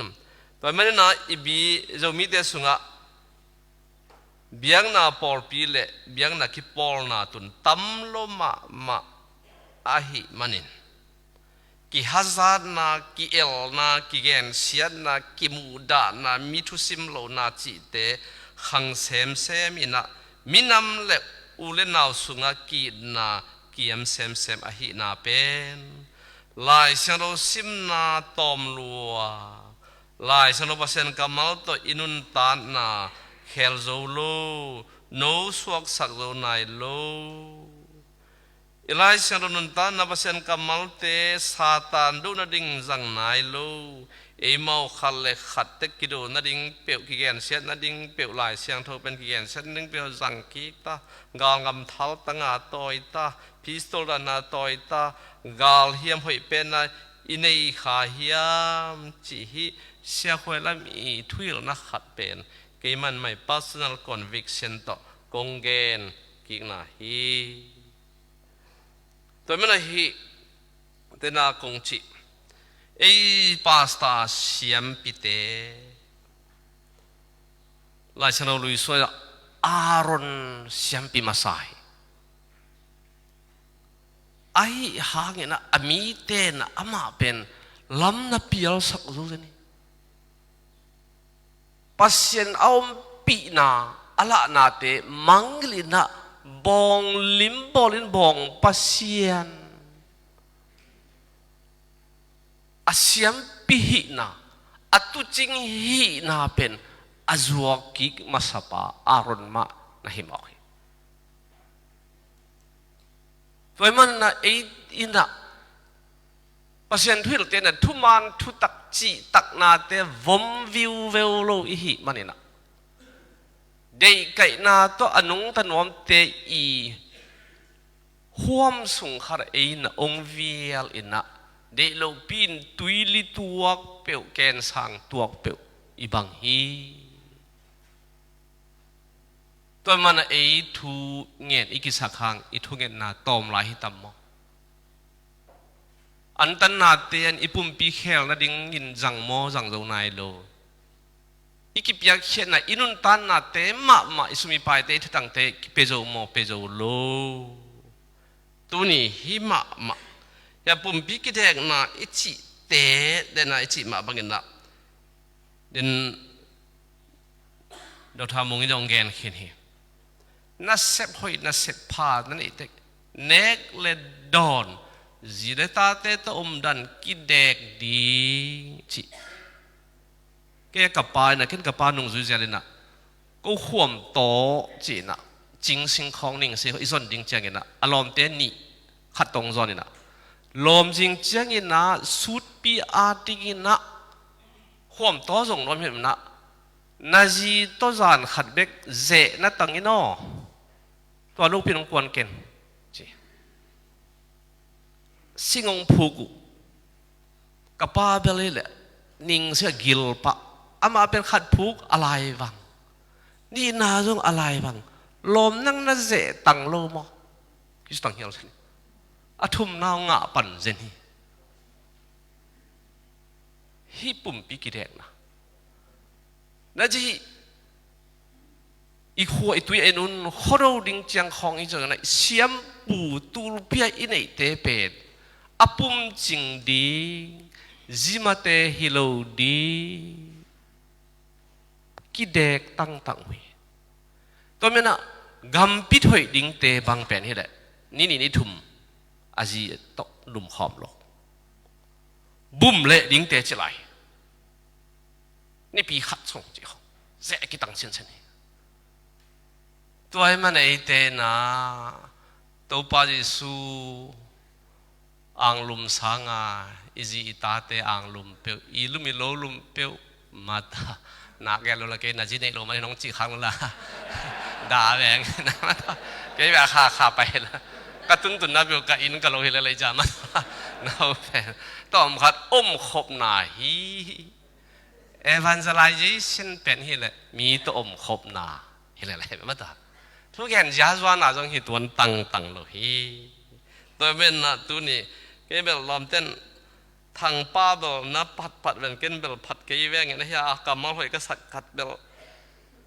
ตัวมันนะอีบีเรามีเดสุงะเบียงนาปอลปีเล่เบียงนาคิปอลนาตุนตั้มโลมาอาหิมันินกิฮัซาดนากิเอลนากิเกนเซียนนากิมูดานามิทุซิมโลนาจีเตขังเซมอินะมินำเล่อูเลนาวสุงะกีนากิยมเซมอาหินาเป็นลายเชนโรซิมนาตอมลัวลายเชนโรปัสเซนกามัลโตอินุนตานนาเฮลโซโลโนสวกสักโซนายโลอีลายเชนโรนุนตานนาปัสเซนกามัลเตซาตานดูนาดิงจังนายโลเอมาขัดเล็กขัดเตกิโดนาดิงเปียวกิเกนเสียนาดิงเปียวลายเสียงโทเป็นกิเกนเสียนาดิงเปียวจังกีตากางกำเท้าตั้งอาตอยตาพิสโตลนาตอยตากาลเฮียมหอยเป็นนะอินเอขาเฮียมจีฮีเสียหวยละมีทุยลนักขัดเป็นเกี่ยมันไม่ personal conviction ต่อกงเกนกิกนาฮีตัวมันฮีเตนากงจีไอ้ปาสตาเสียมปิเตลายชนลุยสวยอารอนเสียมปิมาสายไอ้หางนะอมีเตนะอามาเป็นลำนับเปียลสักรูนี่ปัสเซนเอาปีนาอลานาเตมังลินะบองลิมบอลินบองปัสเซนอาเซียมปีหินาอัตุจิงหินาเป็นอาจวกิกมาสปาอารอนมานะฮิมอกตัวมันนะไอ้อินะปัจจัยทุลเตนะทุมันทุตักจีตักนาเตวมวิวเวลโลอิหิมันนะเด็กไก่นาตัวอนุงตันวมเตอีห่วมสุงขารเอนะองวิลอินะเด็กโลปินตุยลิตัวเปียวแกนสังตัวเปียวอีบังฮีตัวมันไอ้ทูเงียนอีกิสักครั้งอีทูเงียนนาตอมลายหิตัมมออันตันนาเตียนอีปุ่มปีเขลนาดิ้งยินจังมอจังเจ้านายโลอีกิเปียกเขียนนะอินุนตันนาเตมาอิสุมีไปเตที่ตั้งเตเปโจโมเปโจโลตัวนี้หิมะอย่าปุ่มปีกิเดกนาอิจิเตเดนาอิจิมาบังเกินละเดินเราทำมงยี่ดองแกนเขียนเฮนัสเซปหอยนัสเซปพานั่นเองเนกเลดอนจีเดตาเตตอมดันกิเดกดีจีแกกับปายนะขึ้นกับปานุ่งจุเจริญนะก็ขวมโตจีนะจริงสิ่งของหนึ่งสิ่งอีส่วนจริงจังนะอารมณ์เตนี่ขัดตรงจอนี่นะลมจริงจังนะสุดปีอาติกินะขวมโตส่งลมเห็นนะนาจีตัวจานขัดเบกเจนะตังอินอตัวลูกพี่น้องกวนเก่งจีสิ่งองผูกุกับป้าเบลเลยแหละนิ่งเสียกิลปะอามาเป็นขัดผูกอะไรบ้างนี่นาจงอะไรบ้างลมนั่งน่าเจตังโลมอคิดตังเฮียลสิอาทุ่มนาวงะปั่นเจนี่ฮิปุ่มปีกิเดกนะนั่นจี อีขัวอีตัวเอ็นุนขอเราดิ้งจังของอีจังนะเสียมปูตูลเปียอินไอเตเป็ดอปุ่มจิงดีจิมาเตฮิโลดีกิเด็กตั้งไว้ตัวเมน่ะกำปิดหอยดิ้งเตบังเป็นนี่แหละนี่ทุ่มอาจีตกลุมขอมลงบุ้มเละดิ้งเตจะไหลนี่ปีขัดส่งจีเขาเสียกิตังเช่นนี้ตัวมันไอเตนะตัวปาจิสูอังลุมสังอาอิจิอิตาเตอังลุมเปียวอีลุมิโลลุมเปียวมาตานักแกลุละเกน่าจีเนโลมาที่น้องจีขังละด่าแรงนะมาตาแกแบบขาไปละกระตุ้นตุนนับอยู่กับอินกับโลหิตอะไรจ้ามาน้าแฟนต้องขัดขบหนาฮีเอวันสไลด์ฉันเป็นฮีแหละมีตัวขบหนาฮีอะไรมาตาทุกอย่างยาจวนอาจจะหิตัวตั้งโลหิตัวเป็นนะตัวนี้แกเป็นลมเต้นทางป้าเบลนะปัดเป็นเกนเบลผัดเกยแวงอย่างนี้ฮะกำมาหอยก็สักกัดเบล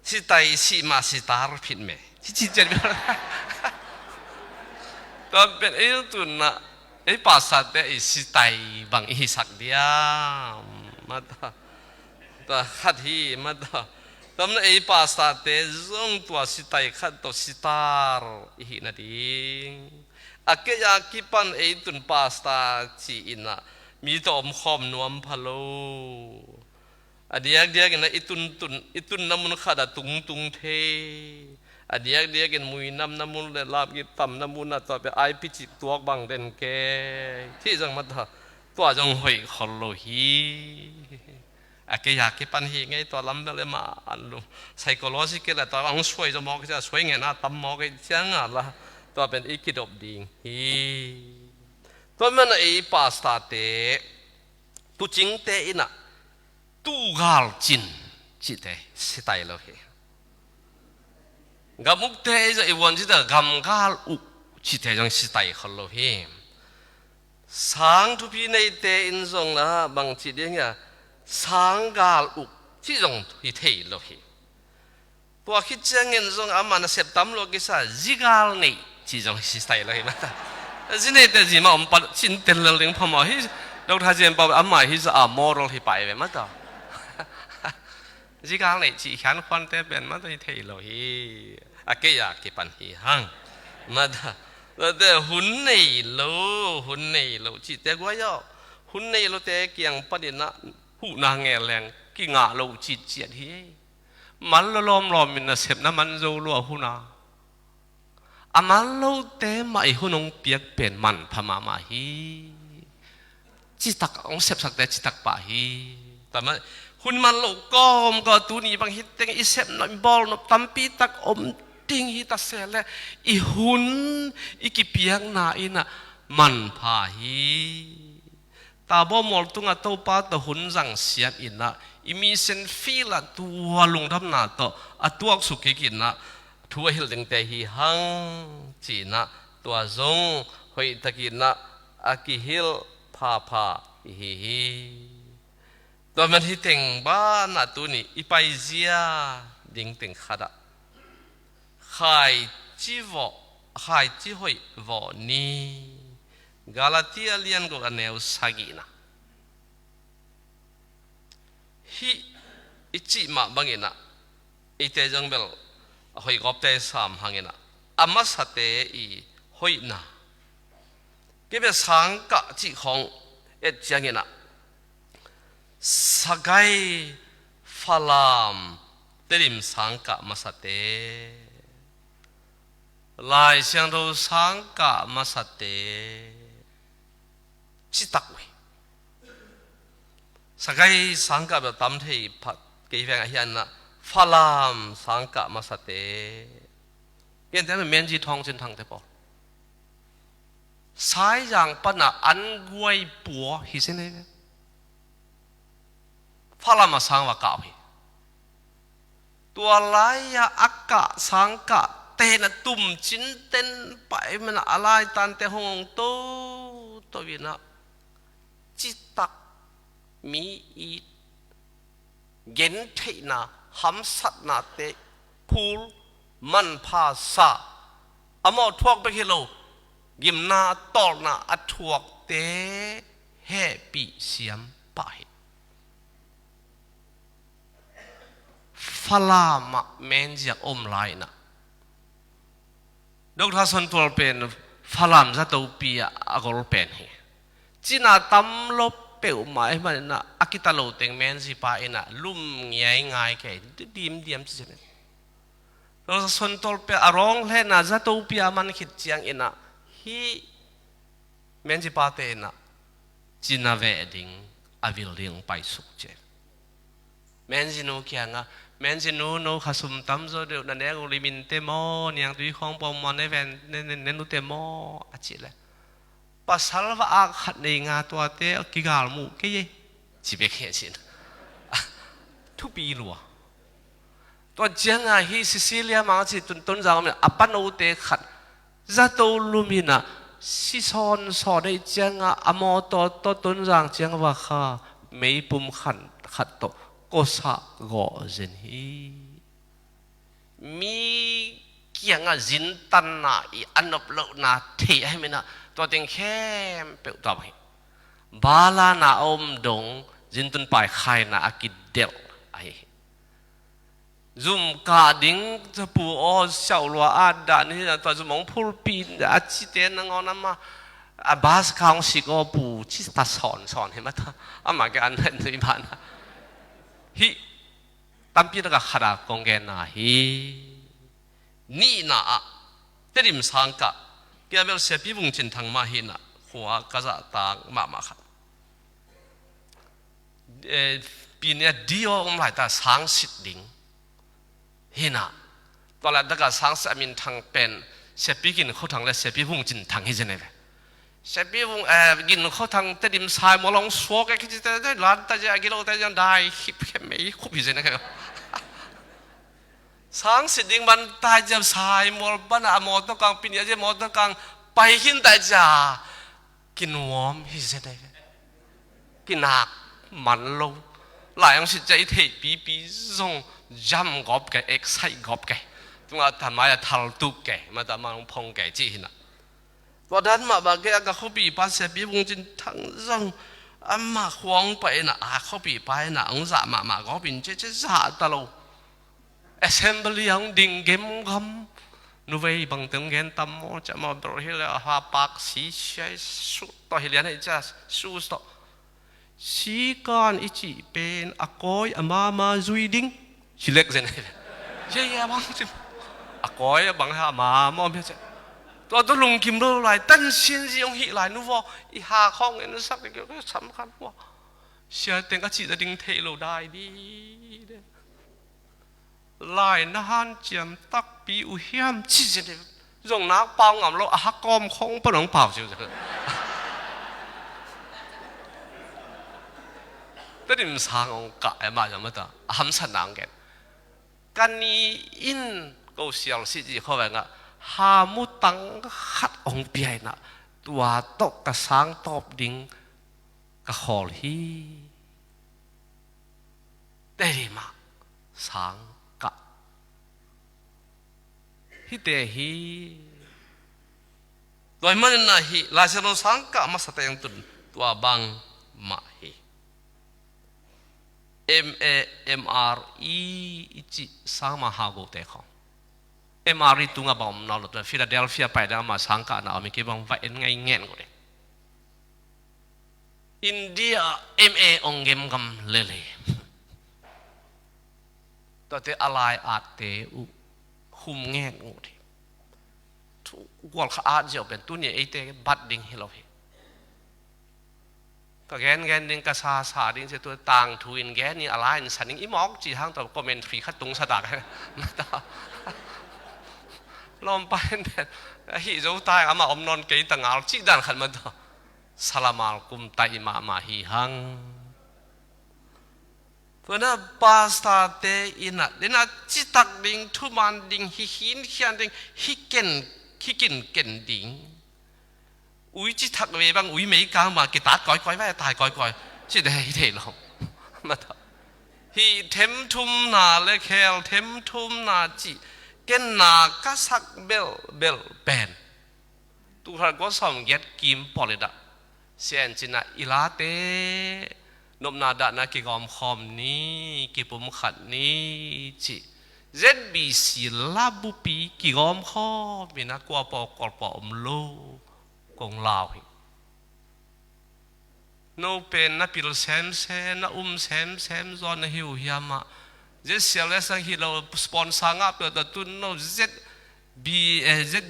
สิไตสิมาสิตาร์ผิดไหมที่เจ็ดเบลตัวเป็นไอ้ตัวน่ะไอ้ภาษาแต่ไอ้สิไตบางไอ้สักเดียมาตัวขัดฮีมาตัวตอนนั้นไอ้ภาษาแต่จงตัวสิไตขัดตัวสิตาร์อีนั่นเองอาเกยากิปันไอ้ตุนภาษาจีอินะมีตัวอมคอมนวมพะโลอดียกกันนะอิตุนน้ำมันขาดตุงเทอดียกันมุยน้ำมันเลลาบกิต่ำน้ำมันน่ะต่อไปไอพิจิตตัวบังเดนแกที่จังมัดตัวจังหอยขลฮีอาเกยากิปันฮีไงตัวลำเลยมาอันลูไซโคโลจิกเลยตัวอังสวยจะมองจะสวยไงนะตั้มมองกันจังอ่ะละตัวเป็นอีกิดอบดิงฮีตัวมันไอ้ภาษาเตะตุจิงเตอินะตูกาลจินจิเตสิตายเลยกำมุกเตะจะอีวันจิตกำกาลอุจิเตจังสิตายเขาเลยสังทุพีในเตอินทรงนะบางจิตเนี่ยสังกาลอุจิจงที่เทเลยตัวคิดจังเงินทรงอามันเสพตั้มโลกิสาจิกาลนี่จิจงสิตายเลยมาตาที่นี่แต่จีมาอมปัดชินเตลลิงพม่าฮิเราถ้าเจนบอกอามาฮิสมอรัลที่ไปเว้มาต่อจีการเลยจีขันควันเตเป็นมาต่อที่เทโลฮีอาเกยากิปันฮีฮังมาต่อแต่หุ่นในโลจีแต่ก็ย่อหุ่นในโลแต่เกี่ยงประเด็นนะหูนางแงแรงกี่งาโลจีเจียดฮีมันล้อมมินเสพน้ำมันโจลัวหูนาอามาโลเตมาไอหุ่นงเปียกเป็นมันพม่ามาฮีจิตักองเสพสักแต่จิตักป่าฮีแต่มาหุ่นมันโลก้มก็ตัวนี้บางฮิตเต็งอีเสพน้ำบอลน้ำตั้มปีตักอมติ้งฮิตาเสลอีหุ่นอีกิเปียกนาอินะมันพาฮีตาบ่มอลตุงอัตโตปาตหุ่นจังเสียบอินะอีมีเซนฟีละตัวลงทำนาโตอัตัวสุกิกินะทัวหิลดิงเตหีหังจีนะตัวจงหอยตะกินะอากิฮิลพาฮีตัวมันที่เต็งบ้านน่ะตัวนี้อีไปเจียดิงเต็งขัดะขายจีหอยวอนี่กาลาเทียเลียนก็กันแนวสากีนะฮีอิจิมาบังเงินะอีเตจังเบลหอยกอบเตสามหังเงินะอามาสเตอีหอยนะเก็บสังกัดจีของเอ็ดจังเงินะสกายฟาลามเตริมสังกัดมาสเตลายเสียงโดสังกัดมาสเตจิตักเวสกายสังกัดแบบตั้มที่พัดเกี่ยวกับอะไรนะฟาลามสังกัดมาสเตเกี่ยงแต่เป็นเมนจีทองเส้นทางเตปอสายอย่างปนอันกวยปัวฮิเซเน่ฟาลามาสังวะกาบตัวลายอักกะสังกะเตนตุ่มจินเตนไปมันอะไรตันเตหงโตตัววินะจิตตักมีอีเย็นเทนะหัมสัตนาเตพูล มันภาษาอมอทวกไปกิโลยิมนาตอลนาอัทวกเตเฮปีเสียมไปฟลามะเมนจากอมไลนะดอกทัศนตัวเป็นฟลามจะตัวปีอากรเป็นเฮจีน่าตำลบเปลวหมายมันนะอากิตาโลเต็งเมนสิปายนะลุ่มง่ายง่ายแค่ดีมจีเนดอกทัศนตัวเป็นอารมณ์เล่นนะจะตัวปีมันคิดเจียงเองนะฮีเมนสิปาเตนะจีน่าเวดิงอวิลลิงไปสุขเจเมนจิโนเกียงะเมนจิโนโนขสุมตั้มโซเดียวนั่นเองอุลิมินเตโมเนี่ยตุยของปอมมันในแวนเนนุเตโมอาจิเลปัสสาวะอาขัดในงาตัวเตอกิกาลมูเกยจีเบกเฮจินทุปีลัวตัวเจียงะฮิซิซิเลียมังจิตุนตุนจางมันอปันโอเตขัดจะตูลูมินะซิซอนสอได้เจียงะอโมโตโตตุนจางเจียงว่าข้าไม่ปุ่มขัดโตก็สักก็จินฮีมีเกี่ยงจินตันน่ะอันนบโลน่ะเที่ยให้มันน่ะตัวเต็งเข้มเปล่าตัวไปบาลาน่ะอมดงจินตุนไปใครน่ะอากิเดลไอซุ่มกาดิ้งจะปูอ้อเจ้าลัวอาดานี่ตัวจะมองพูดปีนอาจิเตนงอนั่นมาบาสข้างสิก็ปูจิตาสอนเห็นไหมท่าอามาแกอันนั้นที่บ้านฮีตั้มปีนักขดากงเกน่าฮีนี่น่ะเตริมสังกะเกี่ยวกับเสพวงจินทางมาฮีน่ะหัวกษัตริย์ต่างมาขัดปีนี้ดีอมหลายแต่สังสิทธิ์ดิ่งฮีน่ะตอนแรกนักสังสมินทางเป็นเสพกินเขาทางและเสพวงจินทางฮีเจเนฟเสพวงกินเขาทางเตริมสายมลงสวกก็คิดจะได้ร้านแต่จะกิโลแต่ยังได้คิดแค่ไม่คุบฮีเจเนฟสังสิทธิ์ดิ่งมันตายจะสายมลบ้านอะมอต้องกางปีนี้จะมอต้องกางไปหินแต่จะกินวอมฮีเจเนฟกินหนักมันลงหลายอย่างสิใจเทปีส่งจำกอบแกเอ็กไซกอบแกตัวทำไมทัลตุกแกมาแต่มาพงแกจีน่ะตัวนั้นมาบางแกก็เขาปีปัสเสบีวงจินทั้งส่งอามาขวางไปน่ะเขาปีไปน่ะองศามาเขาปีเจ๊สาตลอด assembly ยังดิ่งเกมคำนูเวย์บางตึงเกนตั้มจะมาบริหารหาปากสีใช้สุดต่อเหรียญให้จะสู้ต่อสีการอิจิเป็นอากอยมาจุยดิ้งชิเล็กเจนเจ๊บางจิอากอยบางหามามอมเพื่อตัวตัวลุงกิมรู้ไรตั้งชิ้นสิยงหิไรนู้ว่าอีหาข้องเงินสักเดียวก็สำคัญว่าเชื่อเต็งก็จีจะดิ้งเทโลได้ดีลายนานเจียมตักปีอุเฮียมจีจะได้ส่งนักเป่างำโลหักกอมคงปนงเป่าเชียวจะแต่ดิมสางองกะไอ้มาจะมาต่อหำสันนังกันนี้อินก็เสียงสิจีเขาแบบว่าหามุตังขัดองเปียนะตัวตกกระสังตอบดิ่งกระขอลีแต่ดิมาสังกะฮิเตฮีโดยมันน่ะฮีลาเซโนสังกะมาสเตยังตุนตัวบังมาฮี MAMRE จิสังมาหาโกเตของ MRE ตุงกับผมนอลตัวฟิลาเดลเฟียไปแล้วมาสังกัดนะอเมริกาบังไว้ไงเงี้ยกูเลยอินเดีย MA องเกมกำเล่ตัวเตอะไรอาเตอุคุมเงี้ยกูเลยทุกวันข้าอาจจะเป็นตัวนี้ไอเตบัดดิ้งให้เราเห็นก็แกนดิ้งกษาสาดิ้งเสียตัวต่างทูอินแกนนี่อะไรสันนิ่งอีหมอกจีทั้งตัวคอมเมนต์ฟรีขัดตุงสะดักนะต่อลมไปเนี่ยฮิโจตายอามาอมนอนเกยต่างเอาจีดันขันมาต่อสลามัลกุมไตมาฮิฮังเพราะนั้นปาสตาเตอินะเดน่าจิตักดิ้งทุมันดิ้งฮิหินขียนดิ้งฮิกินเกนดิ้งอุ้ยจิตักเวบังอุ้ยไม่กลางมากีตาร์ก้อยไว้ตายก้อยจิได้เท่ลงมาต่อฮิเทมทุมนาเลเคลเทมทุมนาจิ เกินนาก็สักเบลเป็นตัวเราก็สมเก็ตกิมพอเลยดะเสียนจินะอิลาเตนมนาดานะกิกอมคอมนี้กิปุ่มขัดนี้จิเจ็ดบีสีลาบุปีกิกอมคอมีนักกว่าปอกอลปอมโลกงลาวโนเป็นนับพิลเซมเซนับเซมจอนหิวหิมะเจ็ดเสียเลสังฮิโลสปอนเซอร์งับตัวตุนโนเจ็ด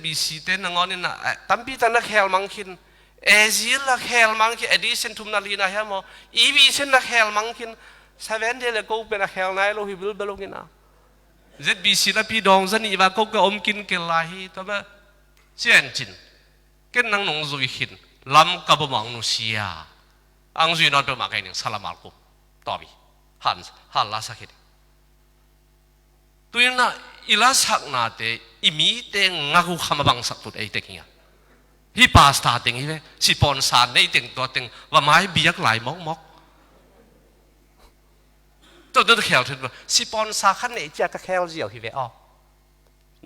บีซีเต้นงอนนี่นะตั้มปีตั้งนักเฮลมังคินเอซิลนักเฮลมังคินเอดิเซนทุมนาลีนะฮะโมอีบีเซนนักเฮลมังคินเซเว่นเดลกูเป็นนักเฮลนายโลฮิบิลเบลูกินะเจ็ดบีซีนับปีดองซันอีว่ากูก็อมกินเกลาฮีตัวแม่เจียนจินเกินนังนงซุยหินลำกับมังนุเซียอังซุยนอนเป็นมาไงเนี่ยสลามัลกุมต่อบีฮันลาสักทีตัวนี้นะอิลาสักนาเตอิมีเตงงักขมาบังสักตุดไอเตงเนี่ยฮิปาสตาเตงฮิเวสิปอนซานในเตงตัวเตงว่าไม้เบียกไหลมอกตัวนั้นเขียวถึงว่าสิปอนซาขันเนี่ยจะกระเขียวเจียวฮิเวอ๋อ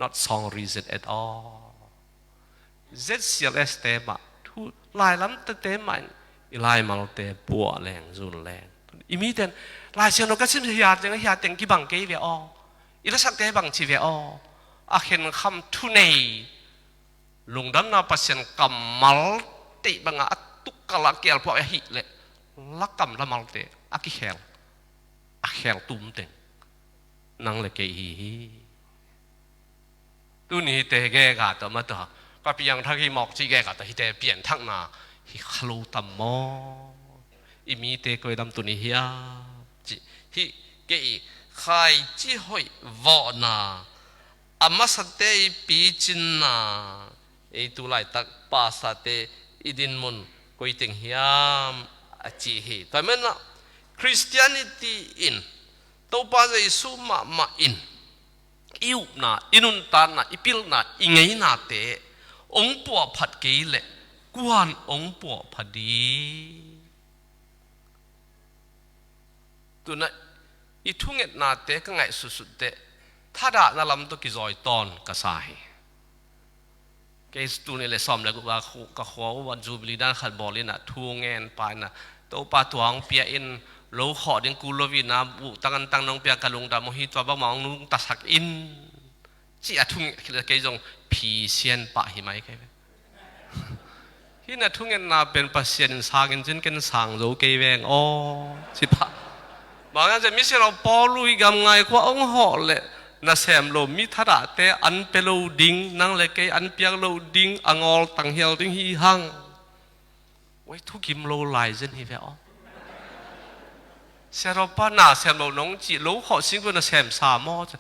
not song reason at all เจ็ดเสียเลสเตมาทุลายล้ำเตมันลายมาเตปัวแรงรุนแรงอิมีเตงลายเสียงนกกระชิมเฮียเตงกี่บังเกยเวอ๋ออิลาสักเตบังชีเวอ๋ออาเห็นคำทุนเนลุงดำนาปัสยันกำมัลติบังอาตุกกะลักเกลพวกไอหิเลลักกำละมัลเตอากิเฮลตุมเต็งนังเลเกฮีตุนี้เตเกกาตมาตัวก็เพียงทักฮิมอกจีเกกาตฮิเตเปลี่ยนทักนาฮิคลูตัมโมอิมีเตกอยดำตุนี้เฮียจิฮิเกอีใครจีหอยวอนาอามาสเตยปีจินนาไอตุไลตักปาสเตอิดินมุนกุยติงฮิามอจิฮีแต่เมื่อนะคริสเตียนิตี้อินตัวปาเจสุมาอินอิวนาอินุนตานาอิพิลนาอิงไงนาเตองปัวผัดเกยเลกวนองปัวผัดดีตัวนั้นอีทุ่งเอ็ดนาเตก็ไงสุดๆเตถ้าด่านาลำตัวกิจอยตอนกษายเกสตูนี่เลยซ้อมแล้วก็ว่าก็ขอวันจูบลีด้านขัดบอลเลยนะทุ่งเงินไปนะตัวปลาตัวงเปียอินโลขอดึงกูโลวินาบุตั้งน้องเปียกะลุงดามหิตัวบ้ามองนุงตัสักอินจีอาทุ่งเกยจงผีเซียนปะหิไหมแค่ที่นั่นทุ่งเงินนาเป็นปัสเซียนสางเงินจนกันสางโลเกยแวงอ๋อสิปะบางอย่างจะมิเชลเราปอลุยกำไงกว่าองหอเลยน่าเสียมโลมิทาระเตอันเปโลดิงนั่งเลยเกยอันเปียกโลดิงอ่างอลตังเฮลดิงฮีฮังไว้ทุกิมโลไลเจนฮีเวอเสียเราป้าน่าเสียมโลน้องจีโลขอสิ่งก็น่าเสียมสามอจะ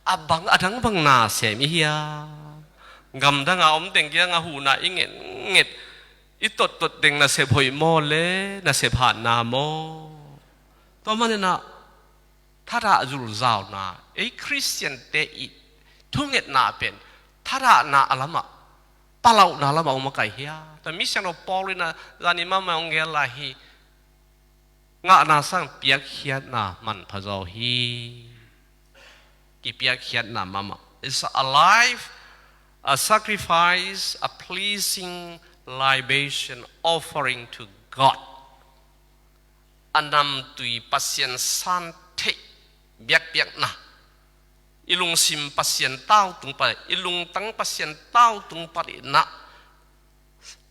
อับบังอัดังบังน่าเสียมเฮียกำดังอาอมเต็งเกียงอาหูน่าอิงเง็ดอีตดเด้งน่าเสียบหอยมอเลยน่าเสียผ่านนาโมตัวมันเนี่ยนะถ้าเราจูรุจาวนาไอ้คริสเตียนเตอิทุ่งเอ็ดนาเป็นถ้าเรานาอะไรมาปะเรานาละมาอุมาไก่เฮียแต่มิเชลเราปอเลยนะตอนนี้มาไม่องเกลาฮีงะนาสังเปียกเขียนนามันพะเจ้าฮีกี่เปียกเขียนนามา it's a life a sacrifice a pleasing libation offering to Godอันนำตุยปัสยันสันเทเบียกนะอิลุงซิมปัสยันเต้าตุงไปอิลุงตั้งปัสยันเต้าตุงไปนะ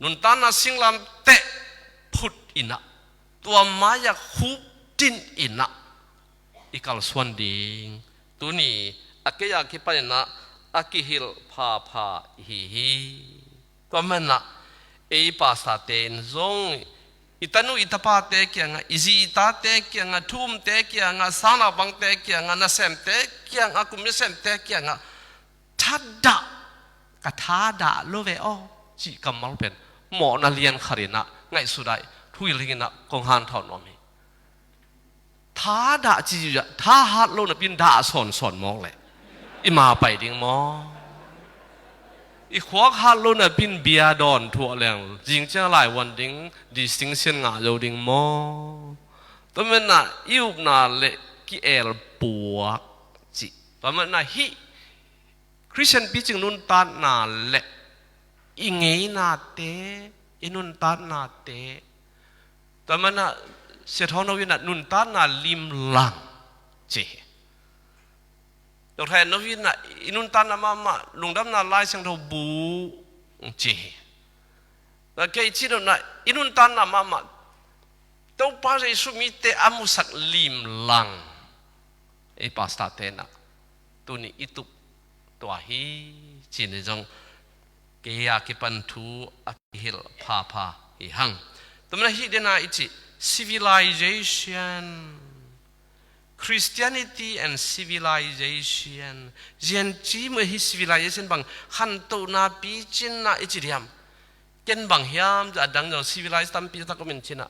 นุนตานาสิงลำเตะพุดอินะตัวมายาคูดินอินะอีกาลสวนดิงตัวนี้อากิยาคิปายนะอากิฮิลพาฮีตัวมันนะเอปาสาเตนซงอิตานุอิตาปาเตกียงอิจิอิตาเตกียงทุ่มเตกียงสานาบังเตกียงนาเซมเตกียงกุมิเซมเตกียงทัดดะกะทัดดะโลเวอจีกัมมัลเป็นหมอนาเลียนขรินะไงสุดได้ทุยลิงนะกงฮันทอนอมีทัดดะจีจะทัดฮัดโลนะเป็นด่าสอนมองเลยอิมาไปดิ้งมออีขวากฮัลโลน่ะเป็นเบียดอนทั่วแรงจริงจังหลายวันดิ้ง distinction งะเราดิ้งมอตัวมันน่ะอิวน่ะเละกิเอลปัวจิตัวมันน่ะฮิ คริสเตียนปีจึงนุนตานาเละอิงเงนาเตอินุนตานาเตแต่มันน่ะเสียท้องเราวินัดนุนตานาลิมลังเจดอกแทนนวินัดอินุนตานามาลุงดำนาลายเสียงเราบูเจแล้วแกอีกทีนึงน่ะอินุนตานามาตัวป้าเรสุมิเตอามุสักลิมลังไอ้ปาสตาเตนะตัวนี้อิตุตัวฮีจีนจงเกียกิปันทูอภิฮิลพาพาฮิหังตัวนั้นฮีเดน่าอิจิ civilization Christianity and civilization เรียนจีเมื่อฮี civilization บางขันตัวนาปีจินน่ะอิจิเดียมเกินบางยามจะดังจาก civilized ตั้มปีตะก็เป็นชินะ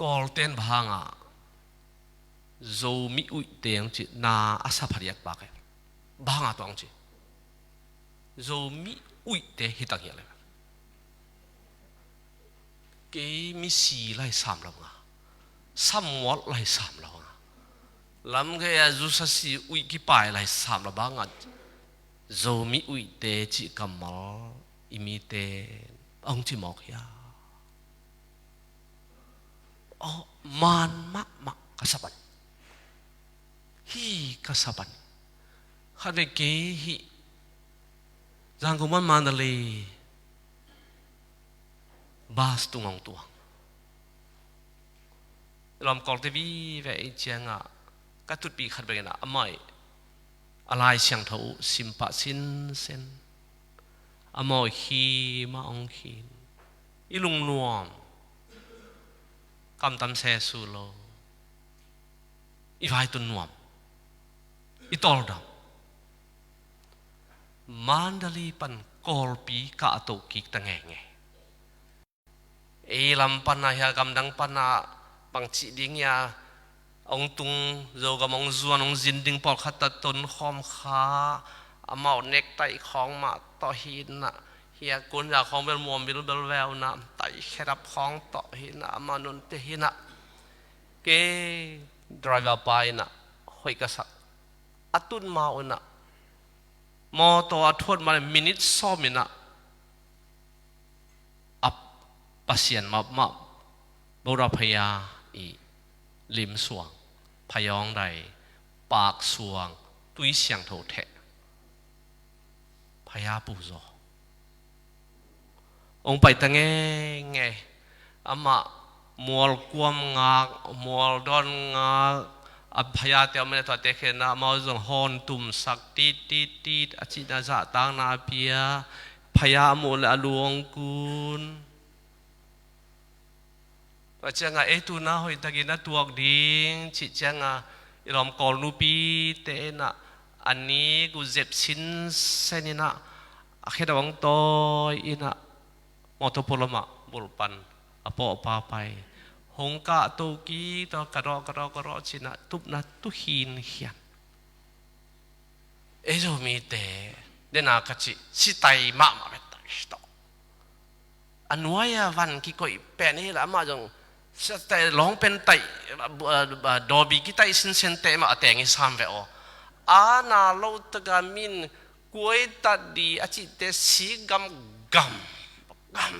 กอลเตนบางอ่ะโจมีอุยเตียงจินาอาศัพยากปากบางอ่ะตัวงจิโจมีอุยเตหิตังเหี้ยเลยเกมีสีไล่สามแล้วอ่ะสามวัดไล่สามแล้วอ่ะลำเกยจูสสีอุยกี่ปลายไล่สามแล้วบางอ่ะโจมีอุยเตจิกัมมัลอิมิเตองจิมอกยาอ๋อมันมะกษัตริย์ฮีกษัตริย์ข้าเด็กเกฮีจังกุมันมันเลยบาสตุงองตัวลำกอลเทวีเวอเจียงอ่ะก็ตุดปีขัดไปกันอ่ะไม่อะไรเสียงเท่าสิมปะสินเซนอมอยฮีมาองฮีอีลุงนวมกำตำเสสุโลอีไฟตุนนวมอีตอลดำมันดลีปันกอลปีกะตุกิกตังเงเอลำปันนาฮะกำดังปันนาปังจิดิงยาองตุงโจกำองจวนองจินดิงปอลขัดตนคอมขาอมาเน็กไตของมาต่อหินนะเฮียกุนอยากของเบลมวมเบลแววนะไตแค่รับของต่อหินนะมานุนเตหินะเกดรายว์ไปนะหอยกษัตริย์อตุนมาอุนะมอตัวทวดมามินิทซ้อมินะอับปัสยันมาบุรพยาอีลิมสวงพยองใดปากสวงตุยเสียงโถเทพยาปูโซองไปตั้งไงอามามัวกวมงามัวดอนงาอภยาเตียวไม่ได้ตัวเตะเข็นนะมาจงฮอนตุ่มสักตีอาชินาจะตั้งนาเปียพยามูลอลวงกุลว่าจังไงตุน่าหอยตะกินนะตัวดิ้งชิจังไงลอมกอลนูปีเตนะอันนี้กูเจ็บชิ้นเส้นนี่นะอาเขตวังโตอินะมอตโพลมาบุลปันอปอปาไปหงกะตุกีตอกระรอชินะทุบนะตุหินเขียนเอโจมีเตเดนาคัจิสิไตมาเบตสตออันวายวันกิโกยแปนี่ละมาจงแต่ร้องเป็นไตดอบีกิไตสินเซนเตมาแต่งสามเวออานาโลตกามินกวยตัดดีอาจิเตสีกำ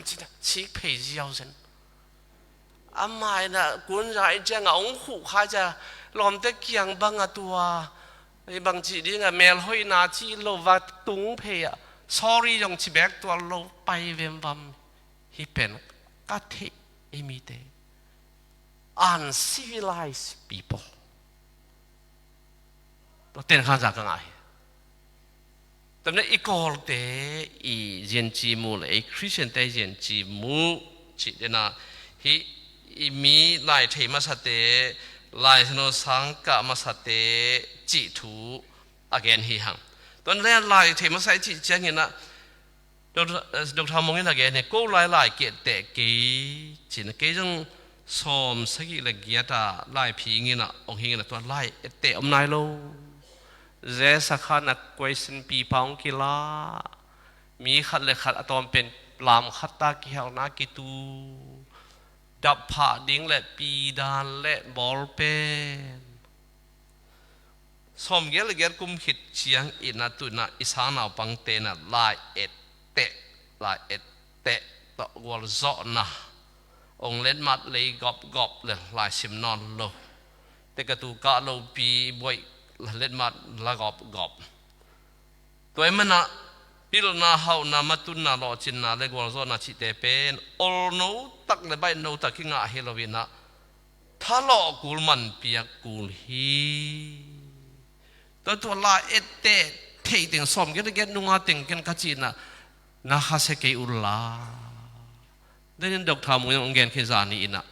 จิตสีเพยเจ้าเซนอามาเนี่ยกุนใจจังองหูข้าจะลอมเตกียงบังตัวไอ้บางทีนี่ไงเมลหอยนาจีโลวัดตุงเพย sorry ยงชิแบกตัวโลไปเวมบัมฮิเป็นกัตเทเอมิเต uncivilized people ตัวเต้นข้าจากกันไงแต่เนี่ยอีกอลเตอีเย็นจีมูเลยคริสเตียนเตเย็นจีมูจิเดนะฮีมีหลายเทมาสเตหลายสนุสังกะมาสเตจิทูagain ฮีหังตอนแรกหลายเทมาใส่จิจังเงี้ยนะดอกทามงเงี้ยนะแกเนี่ยก็หลายเกตเตกีจินเกจังสมสกิเลกียตาหลายพีเงี้ยนะองเงี้ยนะตัวหลายเตอมนายโลเจสักขณะกวยสินปีพองกิลามีขัดเลยขัดอะตอมเป็นลามขัดตาเกี่ยวนากิตูดับผ่าดิ้งและปีดานและบอลเป็น สมเกลเกลกุมขิดเชียงอินาตุนาอิสานเอาปังเตนะลายเอเตลายเอเตตะวอลโซนะองเล่นมัดเลยกอบเลยลายสิมนอนโลแต่กระตูกะโลปีบวยเล่นมัดละกอบตัวมันนะพิลนาเฮานามาตุนนาโลจินนาเลกวอลโซนะชิเตเป็นอลโนตักเลยใบโนตักกิงะเฮโลวินะถ้าโลกุลมันเปียกุลฮีตัวลาเอเตเทติงสมกันเกนุงอาติงกันกัจินะนาฮาเซเกอุลลาได้ยินดอกทามุยองเกนคิซานีนะ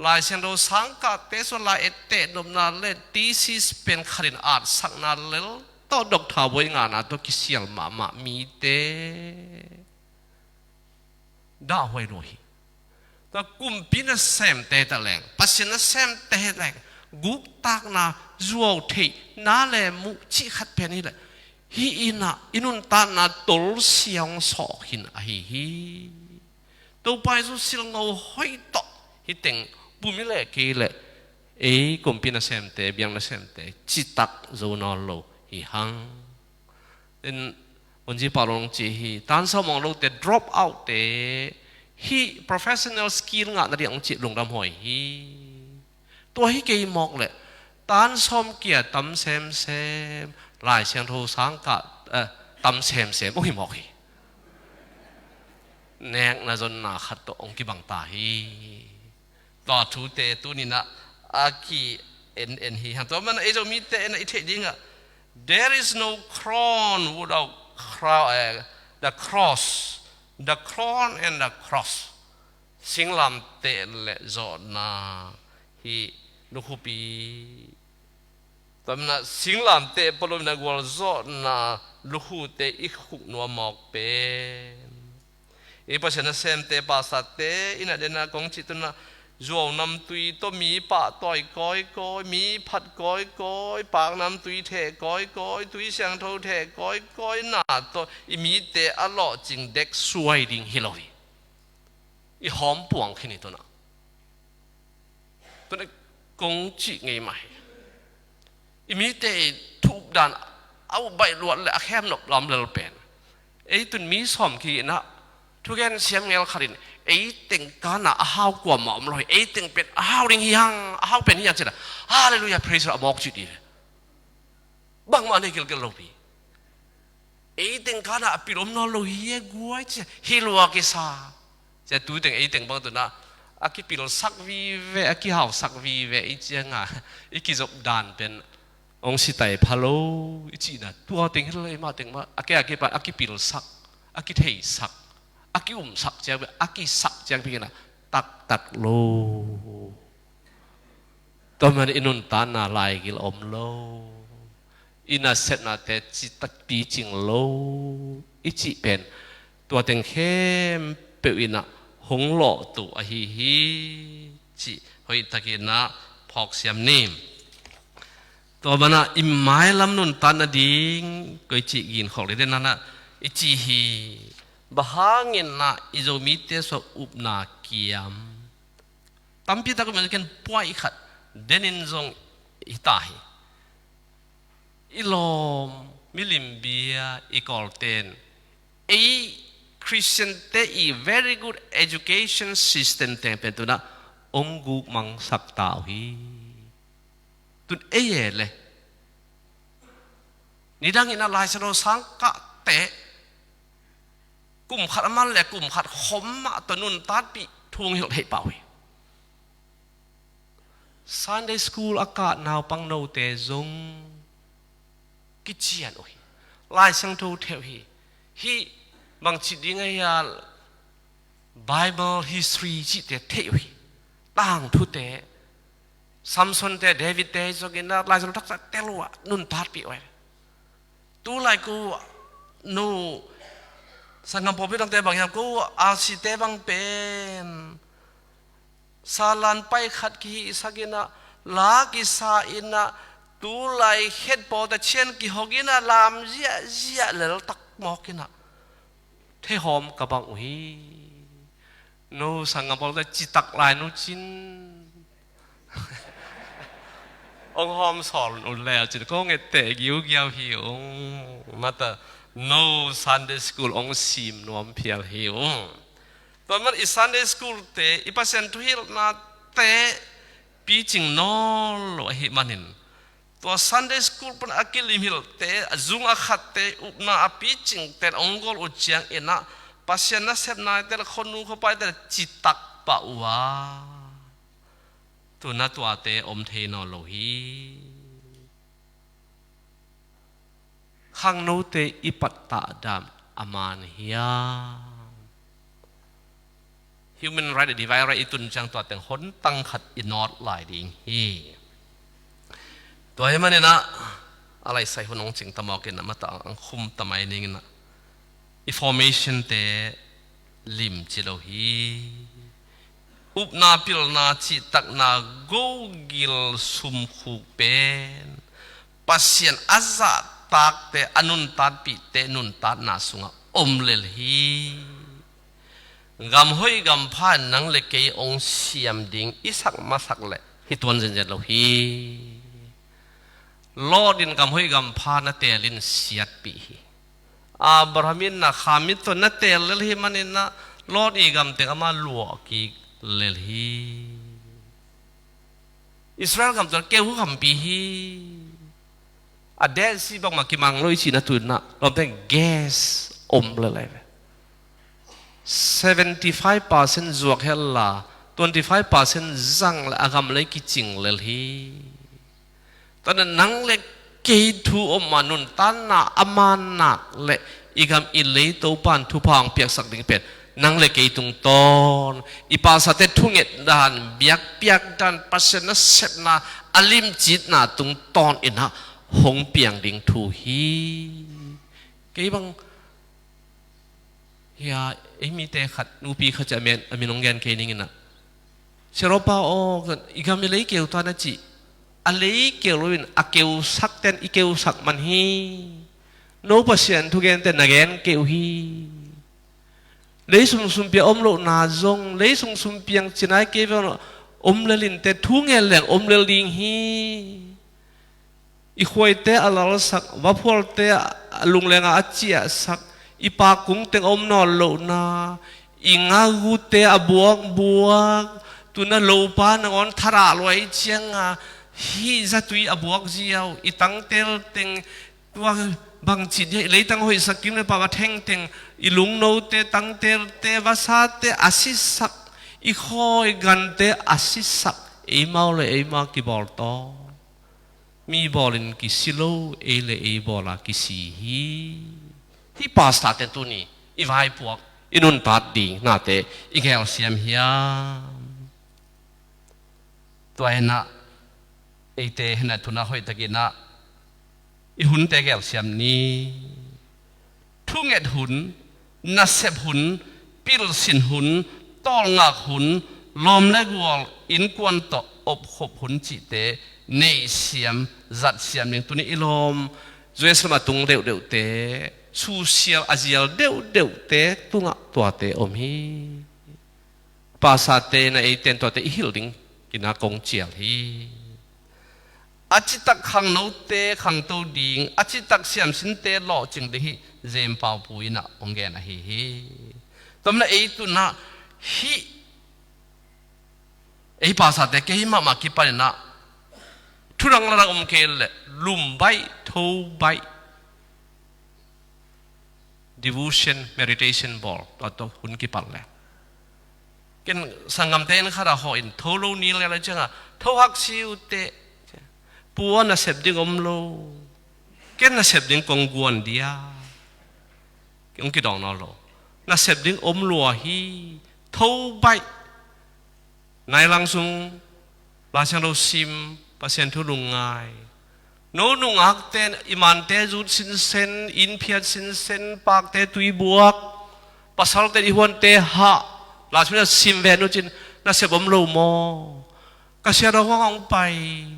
ลายเส้นเราสังกัดเตสลาเอเตดมนาเลดีซิสเป็นขรินอาร์สักนาเลลต่อดอกทาบุยงานะตัวกิเซียลมามีเตด่าไว้เลยแต่กุมปีนั้นเซมเตตะแหลงปัสนาเซมเตตะแหลงกุกตากนาจัวเทนาเลมุจิขัดเป็นนี่แหละฮีอินะอินุนตานาตุลเสียงสอหินฮีตัวไปสุสิลงเอาห้อยต่อฮิติงบุมิเลกีเลกุมปีนั้นเซมเตเบียงนั้นเซมเตจิตักโซนอลโลฮิฮังเอ็นวันที่ปาลงจีฮีตานสมองโลเต drop out เตฮี professional skill งานนั่นเองจิตลงดำหอยฮีตัวฮีเกยมอกเลยตานสมเกียรตำเซมลายเสียงโทสังกัดตำเซมโอ้ยมอกฮีแนกน่าจนน่าขัดตัวองค์กิบังตาฮีต่อทูเตตัวนี้นะอากีเอ็นฮีฮันตัวมันไอเจ้ามีเตนะไอเทจริงอะ there is no crown without the cross the crown and the cross สิงลำเตเลจอนาฮีนุคุปีตอนนั้นสิงลำเตปลุมนักวอลจอนาลุคุเตอีขุกนัวหมอกเป็นอีปัจจุบันเซมเตปาสัตเตอินาเดนะกงจิตุนะจวงนำตุยตัวมีปะต่อยก้อยมีผัดก้อยปากนำตุยเทก้อยตุยเสียงโทเทก้อยหน้าตัวอีมีเตอลอจิงเด็กสวยดิ่งฮิโลวีอีหอมป่วงขึ้นนี่ตัวน่ะตัวนี้กงจิไงไหมอีมีเตทุบดันเอาใบลวดและแคมนกล้อมเลลเป็นตัวมีสอมขีนะทุกอย่างเสียงเงลขรินติงการน่ะอ้าวกว่าหมอมลอยติงเป็นอ้าวดิ่งยังอ้าวเป็นยังสินะฮาเลลูยาพระเจ้าบอกจุดนี้บางมันนี่กิลโลบีติงการน่ะปิลมนอลอยกัวจะฮิลัวกิซาจะดูติงติงบางตัวน่ะอากิปิลสักวีเวอากิหาวสักวีเวจีงอ่ะกิจบดานเป็นองค์สิตัยพะโลจีน่ะตัวติงฮิเลยมาติงมาอากิปิลสักอากิเทสักอากิสักเจ้าอากิสักเจ้าพี่นะตักโลตัวมันอินุนตานาลายกิลอมโลอินาเซนาเตจิตักปีจิงโลอิจิเป็นตัวเต็งเข้มเปวินะหงหล่อตัวฮีจิหอยตะกินะพอกเสียมนิ่มตัวมันนะอิมไม้ลำนุนตานาดิงก็จิกินของเลยนั่นนะอิจิฮีbahangin na izomite so upna kiam tampi tak mungkin puai khat denin zong itahi ilom milimbia ikolten Christian te very good education system te pentuna ongu mang sak tau hi tun le nidang ina lai sano sangka teกลุ่มขัดมันแหละกลุ่มขัดขมมาตัวนุ่นตัดปีทวงเหตุให้เป่า Sunday School อากาศหนาวปังโนเตจงกิจเจียนโอ้ยลายสังทูเทวฮีบางจิตยังไงอะ Bible history จิตเทวต่างทุเตซัมซอนเตเดวิดเตจงกินนะลายสังทักษะเตลัวนุ่นตัดปีไว้ตัวลายกูนูสังคมพอพี่ตั้งแต่บางอย่างกูอาศิเตบางเป็นซาลันไปขัดกีสักินะลากิซาอินะตูไลเฮ็ดพอแต่เช่นกิฮอกินะลามเจียเลลตักมอกินะเทหอมกับบางอุ้ยนูสังคมพอแต่จิตักลายนูจิน องหอมสอนอุ่นแล้วจิตก็เงเตะกิ้วเกี่ยวหิวมาแต่ no Sunday school องซิมนวมเพียลหิวตอนมันอี Sunday school เตะอีพัศน์ทุฮิลนาเตะปีจิงนอลวะหิมันินตัว Sunday school เป็นอากิลิมิลเตะจุงอาขัดเตะอุปนาอปีจิงเตะองกอลอุจยังเอ็นะพัศน์น่ะเสพนายเตะคนนู้เข้าไปแต่จิตตักปะวะตัวนั้นตัวเตะอมเทนอโลฮีข้างโน้ตเตอิปัตตาดามอามานเฮีย human right divide right ตุนจังตัวแต่งหนตั้งขัดอินอดหลายดิ่งฮีตัวให้มันเนี่ยนะอะไรใส่หัวน้องจิงตะมอกินนะมาต่างคุมตะไมนี่นะ information เตลิมจิโลฮีอุปนาพิลนาจิตักนาโกกิลสุมคูเป็นปัสยันอาซาตักเตอนุนตัดปิเตนุนตัดนาสุงอมเลลฮีกำห้อยกำผ่านนังเล็กเองเสียมดิ่งอิสักมาสักเละฮิตวันเจนเจโลฮีลอดินกำห้อยกำผ่านนัเตลินเสียดปีอับรามินนะขามิตัวนัเตลเลฮีมันนี่นะลอดอีกำเตอมาลวกิเลลฮีอิสราเอลกำตัวเกี่ยวกับคำปีฮีอเดซีบอกมากิมังลุยชีนัตุนนะเราแต่งแก๊สอมเลย75% จวกเฮลล่า25% จังละอากำเลยกิจิงเลฮีตอนนั้นนังเล็กเกิดทูอมานุนตันนาอามานักเละอีกำอิเลตัวปันทุพางเปียกสักดิ่งเป็ดนังเล็กเกิดตุงตอนอีปาสเตทุ่งเอ็ดดานเบียกเปียกดานปัสนาเสพนาอลิมจิตนาตุงตอนอินะหงเปียงดิ่งทูฮีเกี่ยบังยาเอ็มีแต่ขัดนูปีขัดจะมีน้องแกนเคนิงนะเชโรปาโออีกามิเลยเกี่ยวตัวนั้นจีอะไรเกี่ยววินอาเกี่ยวสักเต็นอีเกี่ยวสักมันฮีโนปัสยันทุกแกนเต็นนักแกนเกี่ยวฮีเลยสุ่มเปียอมโลนาจงเลยสุ่มเปียงจีนายเกี่ยวอมเลลินแต่ทุกแกนแหลงอมเลลิงฮีอีควยเตะอลาลสักวัพอลเตะลุงแรงอาเจียสักอีปากุงเต็งอมนอนโลนาอีงากูเตะบวกตัวนั้นโลปานงอนทาราลอยเชียงฮีจะตุยบวกเจียวอีตั้งเตลเต็งตัวบางจิตเลยตั้งหอยสักกินเลยปาวแทงเต็งอีลุงโนเตตั้งเตลเตวาซาเตอาศิสักอีคอยกันเตอาศิสักเอมาเลยเอมากิบอลโตมีบอลินกิสิโลเอเลเอบอลากิสีฮีที่ปาสตาเตตุนีอีวายพวกอินุนตัดดีน่าเตอีแกลเซียมเฮียตัวเห็นนะไอเตเห็นนะทุนน่ะหอยตะกินนะอีหุ่นเตแกลเซียมนี้ทุ่งเอ็ดหุ่นนัสเซบหุ่นปิลสินหุ่นตอลงักหุ่นลมและกวลอินกวนตอบขบหุ่นจิเตเนเซียมจัดเซียมหนึ่งตัวนี้อีลมจวยสมาตุงเร็วเตสูเซียลอาเซียลเร็วเตตุงตัวเตอมฮีภาษาเตนะไอเตนตัวเตฮิลดิงกินากงเจียลฮีอาจิตักขังโนเตขังโตดิงอาจิตักเซียมสินเตหล่อจึงได้ฮีเจมปาวปุยนะองแกนะฮีตอนนั้นไอตุนะฮีไอภาษาเตเกฮิมาคิปานะทุรังละอมเคลลุมใบทูใบ devotion meditation ball ตัวหุ่นกิปัลเลยกันสังกัมเตนข้าราหอินทโลนี่อะไรจังอ่ะทวักซิวเตปัวน่ะเสพดิ้งอมโลกันน่ะเสพดิ้งกงกวนเดียองกิดองนอโลน่ะเสพดิ้งอมลัวฮีทูใบนายลังซุงลาชังโรซิมpasien tu lungai no nungak ten iman te jut sin sen in phiat sin sen pak te tui buak pasal te ihon te ha la chuna sim ve no chin na se bom lo mo ka sia ro hong pai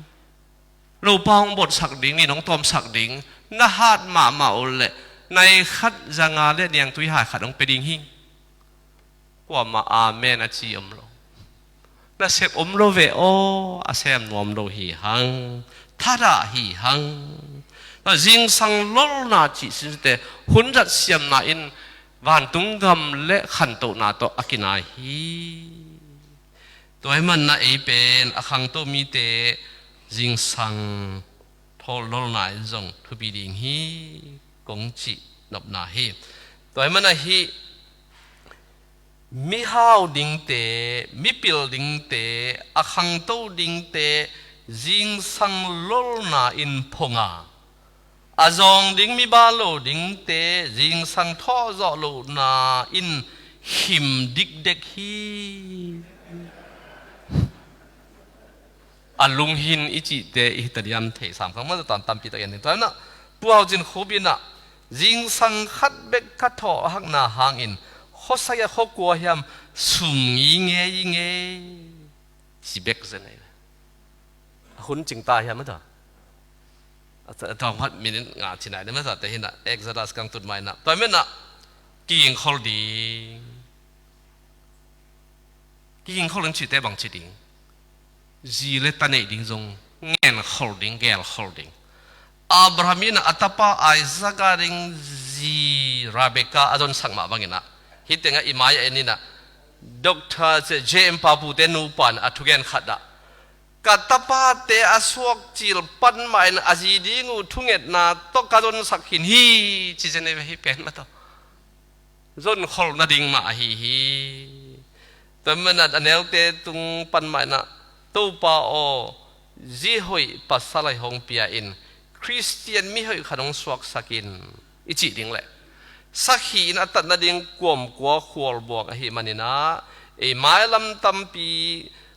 lo pang bot sak ding ni nong tom sak ding na hat ma ol le nai khat janga le niang tui ha khat ong pe ding hing kwa ma amen a chi om lo na sep lo ve o asem nom lo hi hang thara hi hang na jing sang lol na chi si te hun rat siam na in van tung gam le khan to na to akina hi toy man na e pen akhang to mi te jing sang thol lol na jong thu bi ding hi kong chi nop na hi toy man na hi mi hao ding te mi pil ding te akhang to ding te jing sang lol na in phonga azong ding mi ba lo ding te jing sang tho zo lo na in him dik dek hi alung hin ichi te italian thei sam khang ma tan tam pi ta yan ta na puaw jin khobina jing sang khat bek kha tho hak na hang in khosaya khokwa hiam sum nge si bek zen ai hun jing ta hiam ma ta tong hat minin nga chinai ma ta te hina exodus kang tut mai na toy men na king holding king holding chi te bang chi ding ji le tane ding jong ngen holding gel holding abrahamina atapa isaac ring ji rebecca adon sangma bangina hitenga imaya enina doctor se jem papu te nu pan athugen khada katapa te aswak chil pan main azidingu thunget na to kadon sakhin hi chi jene hi pen ma to zon khol na ding ma hi tamana anel te tung pan mai na to pa o ji hoi pasalai hong pia in christian mi hoi khanong swak sakin ichi ding le sakhi na tat na ding kom kwa khol bok hi manina e mailam tampi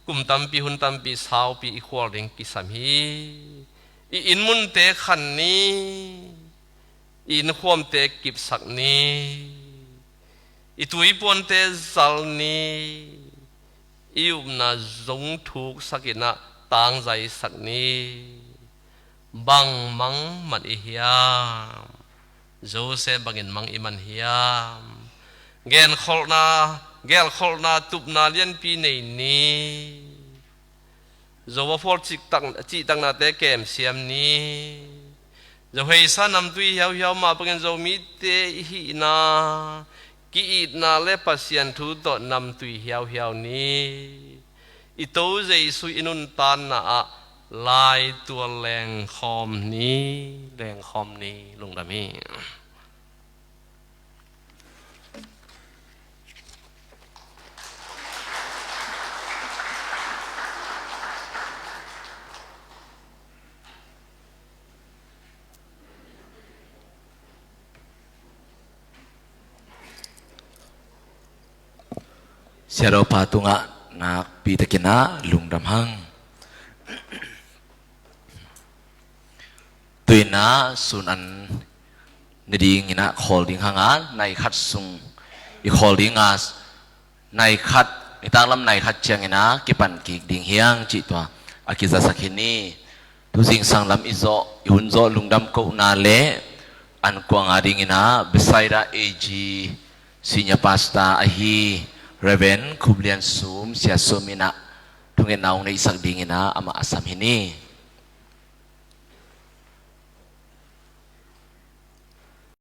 kum tampi hun tampi sau pi khol ding ki sam hi i in mun te khan ni in khom te kip sak ni i tui pon te zal ni ium na zong thuk sakina tang zai sak ni bang mang man i hiam Joseph bangin mang iman hiam gen kholna gel kholna tupna lian pi nei ni zowa for chi tang na te kem siam ni zo hei sa nam tui hiao ma bangin zo mi te hi na ki it na le pasian thu to nam tui hiao ni i to zai su inun tan na a lai tua leng khom ni lung da mi Siaro patunga nak pitakina lungdam hang tuina sunan niding ina holding hanga nai khat sung I holding as nai khat italam nai khat chiang ina kipan ki ding hiang chi twa akiza sakhini tu jing sang lam izo hunzo lungdam ko na le an kwang ading ina besaida AG senior pastor ahi Reverend Kublian Sum sia sumina tungen naung na isak dingina ama asam hini